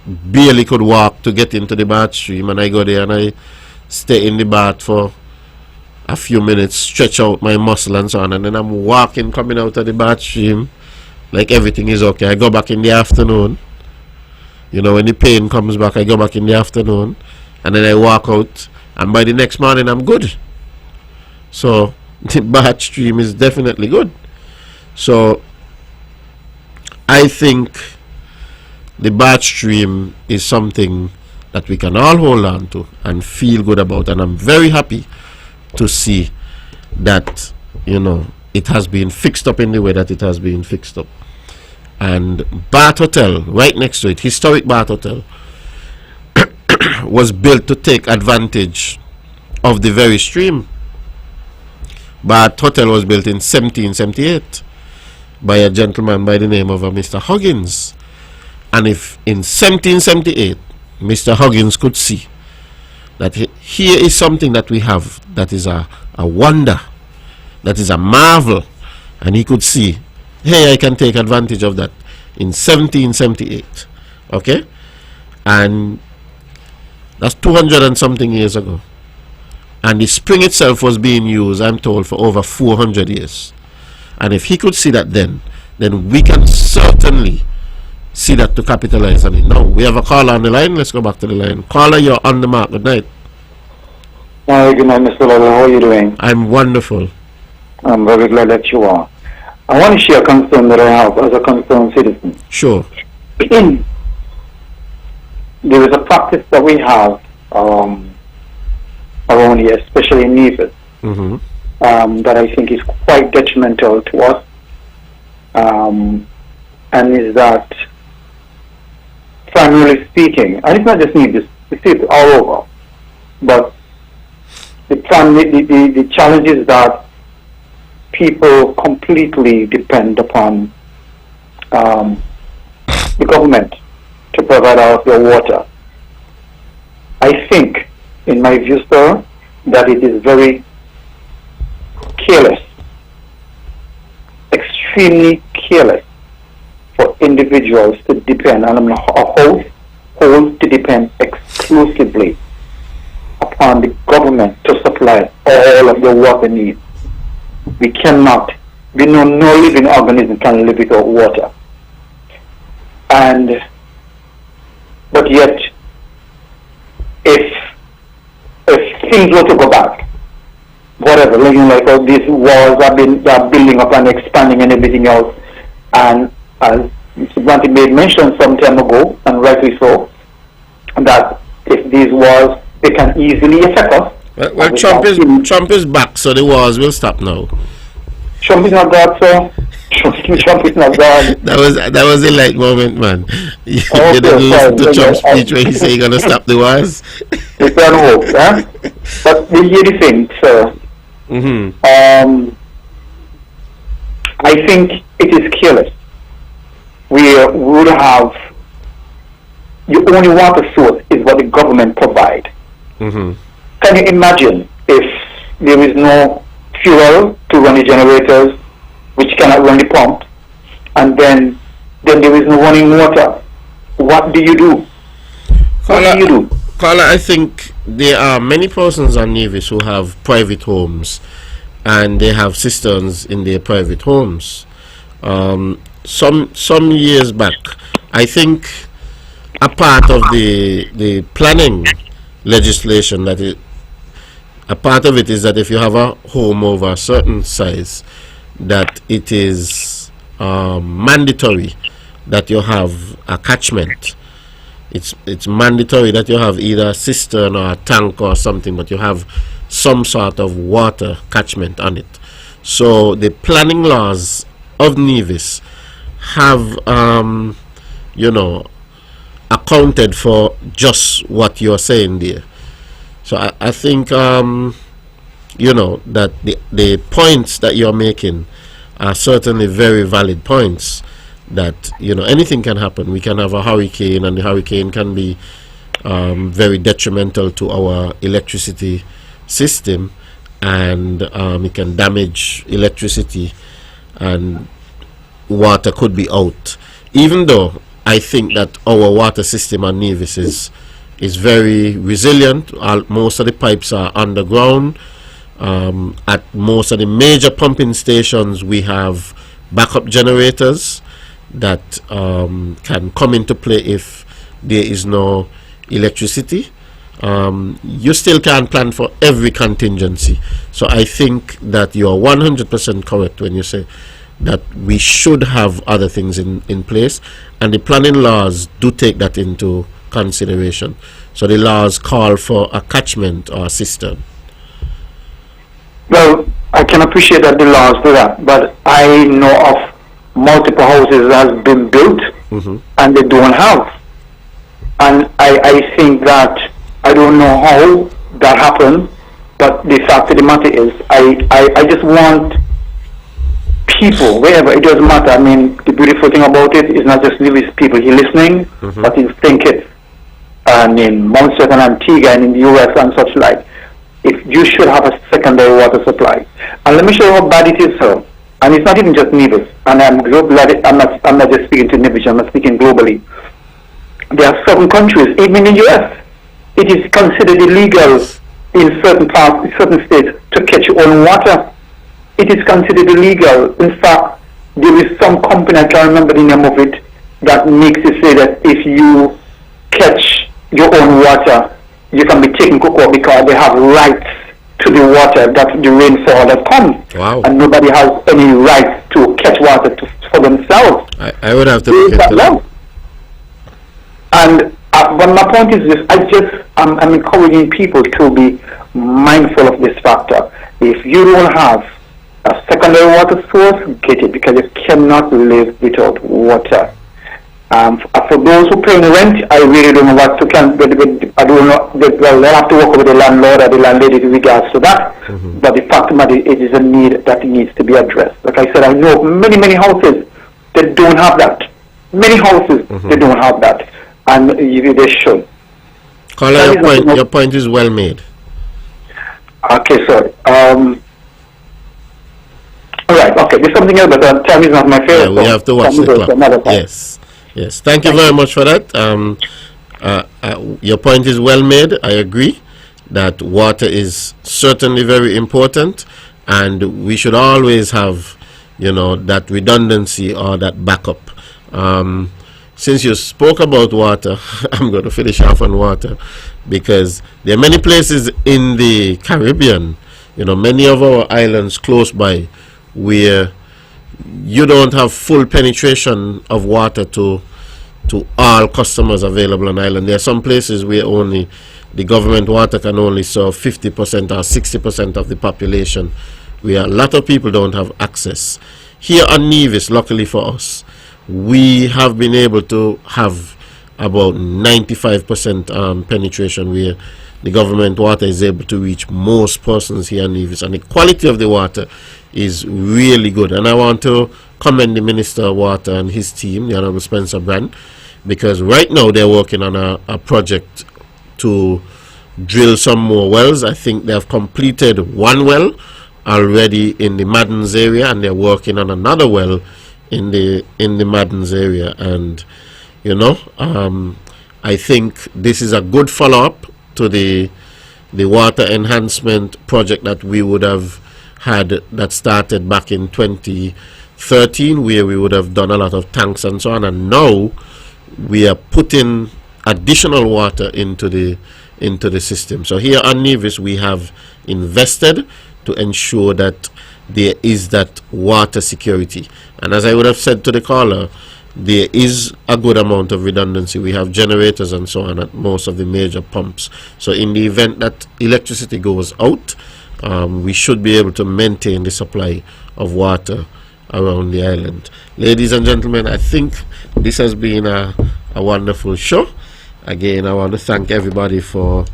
barely could walk to get into the Bath Stream, and I go there and I stay in the bath for a few minutes, stretch out my muscle and so on, and then I'm walking, coming out of the Bath Stream like everything is okay. I go back in the afternoon. You know, when the pain comes back, I go back in the afternoon, and then I walk out and by the next morning I'm good. So the batch stream is definitely good. So I think the batch stream is something that we can all hold on to and feel good about, and I'm very happy to see that, you know, it has been fixed up in the way that it has been fixed up. And Bath Hotel, right next to it, historic Bath Hotel, was built to take advantage of the very stream. Bath Hotel was built in 1778 by a gentleman by the name of Mr. Huggins. And if in 1778 Mr. Huggins could see that here is something that we have that is a wonder, that is a marvel, and he could see, hey, I can take advantage of that in 1778, okay? And that's 200 and something years ago. And the spring itself was being used, I'm told, for over 400 years. And if he could see that then we can certainly see that to capitalize on it. Now, we have a caller on the line. Let's go back to the line. Caller, you're on the mark. Good night. Hi, good night, Mr. Lolo. How are you doing? I'm wonderful. I'm very glad that you are. I want to share a concern that I have as a concerned citizen. Sure. There is a practice that we have around here, especially in Nevis, that I think is quite detrimental to us, and is that, primarily speaking, and it's not just Nevis, we see it all over, but the challenge is that people completely depend upon the government to provide us their water. I think, in my view, sir, that it is very careless, extremely careless for individuals to depend on a household to depend exclusively upon the government to supply all of their water needs. We cannot, we know no living organism can live without water. But yet, if things were to go back, whatever, like all these walls are building up and expanding and everything else, and as Mr. Branty made mention some time ago, and rightly so, that if these walls, they can easily affect us. Well, Trump is back, so the wars will stop now. Trump is not God, sir. Trump is not God. That was a light moment, man. You didn't listen to Trump's speech where he said he's gonna stop the wars. It's on hope, huh? But the thing, sir. I think it is careless. We would have the only water source is what the government provide. Can you imagine if there is no fuel to run the generators, which cannot run the pump, and then there is no running water? What do you do? Carla, I think there are many persons on Nevis who have private homes, and they have cisterns in their private homes. Some years back, I think a part of the planning legislation a part of it is that if you have a home over a certain size, that it is mandatory that you have a catchment. It's mandatory that you have either a cistern or a tank or something, but you have some sort of water catchment on it. So the planning laws of Nevis have accounted for just what you're saying there. So I think that the points that you're making are certainly very valid points, that anything can happen. We can have a hurricane, and the hurricane can be very detrimental to our electricity system, and it can damage electricity, and water could be out. Even though I think that our water system on Nevis is very resilient. Most of the pipes are underground. At most of the major pumping stations, we have backup generators that can come into play if there is no electricity. you still can't plan for every contingency. So I think that you are 100% correct when you say that we should have other things in place, and the planning laws do take that into consideration. So the laws call for a catchment or a cistern. Well, I can appreciate that the laws do that, but I know of multiple houses that have been built and they don't have. And I think that I don't know how that happened, but the fact of the matter is I just want people, wherever, it doesn't matter. I mean, the beautiful thing about it is not just Nevis people here listening, but in St. and in Mount St. and Antigua and in the US and such like. If you should have a secondary water supply. And let me show you how bad it is, sir. And it's not even just Nevis. And I'm not just speaking to Nevis, I'm not speaking globally. There are certain countries, even in the US, it is considered illegal in certain parts, certain states, to catch your own water. It is considered illegal. In fact, there is some company, I can't remember the name of it, that makes it say that if you catch your own water, you can be taken cocoa because they have rights to the water that the rainfall that comes. Wow. And nobody has any right to catch water for themselves. I would have to look into that. And but my point is this, I'm encouraging people to be mindful of this factor. If you don't have a secondary water source, get it, because you cannot live without water. For those who pay rent, I really don't know what to I don't know. Well, they have to work with the landlord or the landlady in regards to that. But the fact of the matter, it is a need that needs to be addressed. Like I said, I know many houses that don't have that. Many houses they don't have that, and they should. Caller, your point is well made. Okay, sorry. All right. Okay, there's something else, but time is not my favorite. Yeah, we have to watch the clock. Yes. Yes, thank you very much for that. Your point is well made. I agree that water is certainly very important, and we should always have, that redundancy or that backup. Since you spoke about water, I'm going to finish off on water, because there are many places in the Caribbean, many of our islands close by, where you don't have full penetration of water to all customers available on island. There are some places where only the government water can only serve 50% or 60% of the population, where a lot of people don't have access. Here on Nevis, luckily for us, we have been able to have about 95% penetration, where the government water is able to reach most persons here in Nevis, and the quality of the water is really good. And I want to commend the Minister of Water and his team, the Honorable Spencer Brand, because right now they're working on a project to drill some more wells. I think they have completed one well already in the Maddens area, and they're working on another well in the Maddens area. And I think this is a good follow-up to the water enhancement project that we would have had, that started back in 2013, where we would have done a lot of tanks and so on, and now we are putting additional water into the system. So here on Nevis, we have invested to ensure that there is that water security. And as I would have said to the caller, there is a good amount of redundancy. We have generators and so on at most of the major pumps. So in the event that electricity goes out, we should be able to maintain the supply of water around the island. Ladies and gentlemen, I think this has been a wonderful show. Again, I want to thank everybody for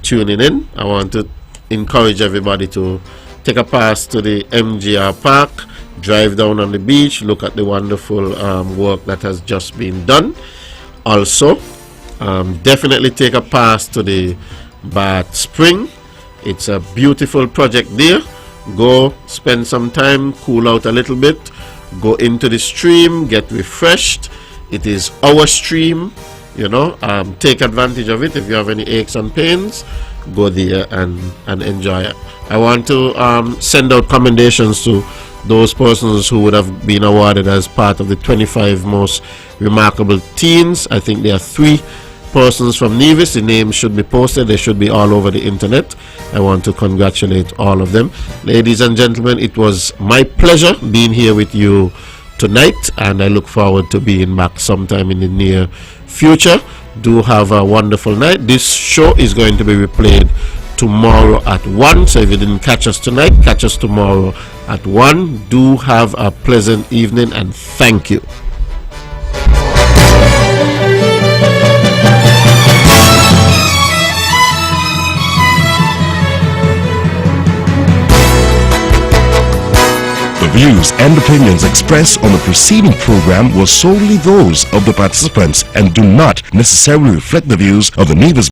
tuning in. I want to encourage everybody to take a pass to the MGR Park, drive down on the beach, look at the wonderful work that has just been done. Also, definitely take a pass to the Bath Spring. It's a beautiful project there. Go spend some time, cool out a little bit, go into the stream, get refreshed. It is our stream, take advantage of it. If you have any aches and pains, go there and enjoy it. I want to send out commendations to those persons who would have been awarded as part of the 25 most remarkable teens. I think there are 3 persons from Nevis. The names should be posted. They should be all over the internet. I want to congratulate all of them. Ladies and gentlemen, it was my pleasure being here with you tonight, and I look forward to being back sometime in the near future. Do have a wonderful night. This show is going to be replayed tomorrow at 1, so if you didn't catch us tonight, catch us tomorrow at 1. Do have a pleasant evening, and thank you. The views and opinions expressed on the preceding program were solely those of the participants and do not necessarily reflect the views of the Nevis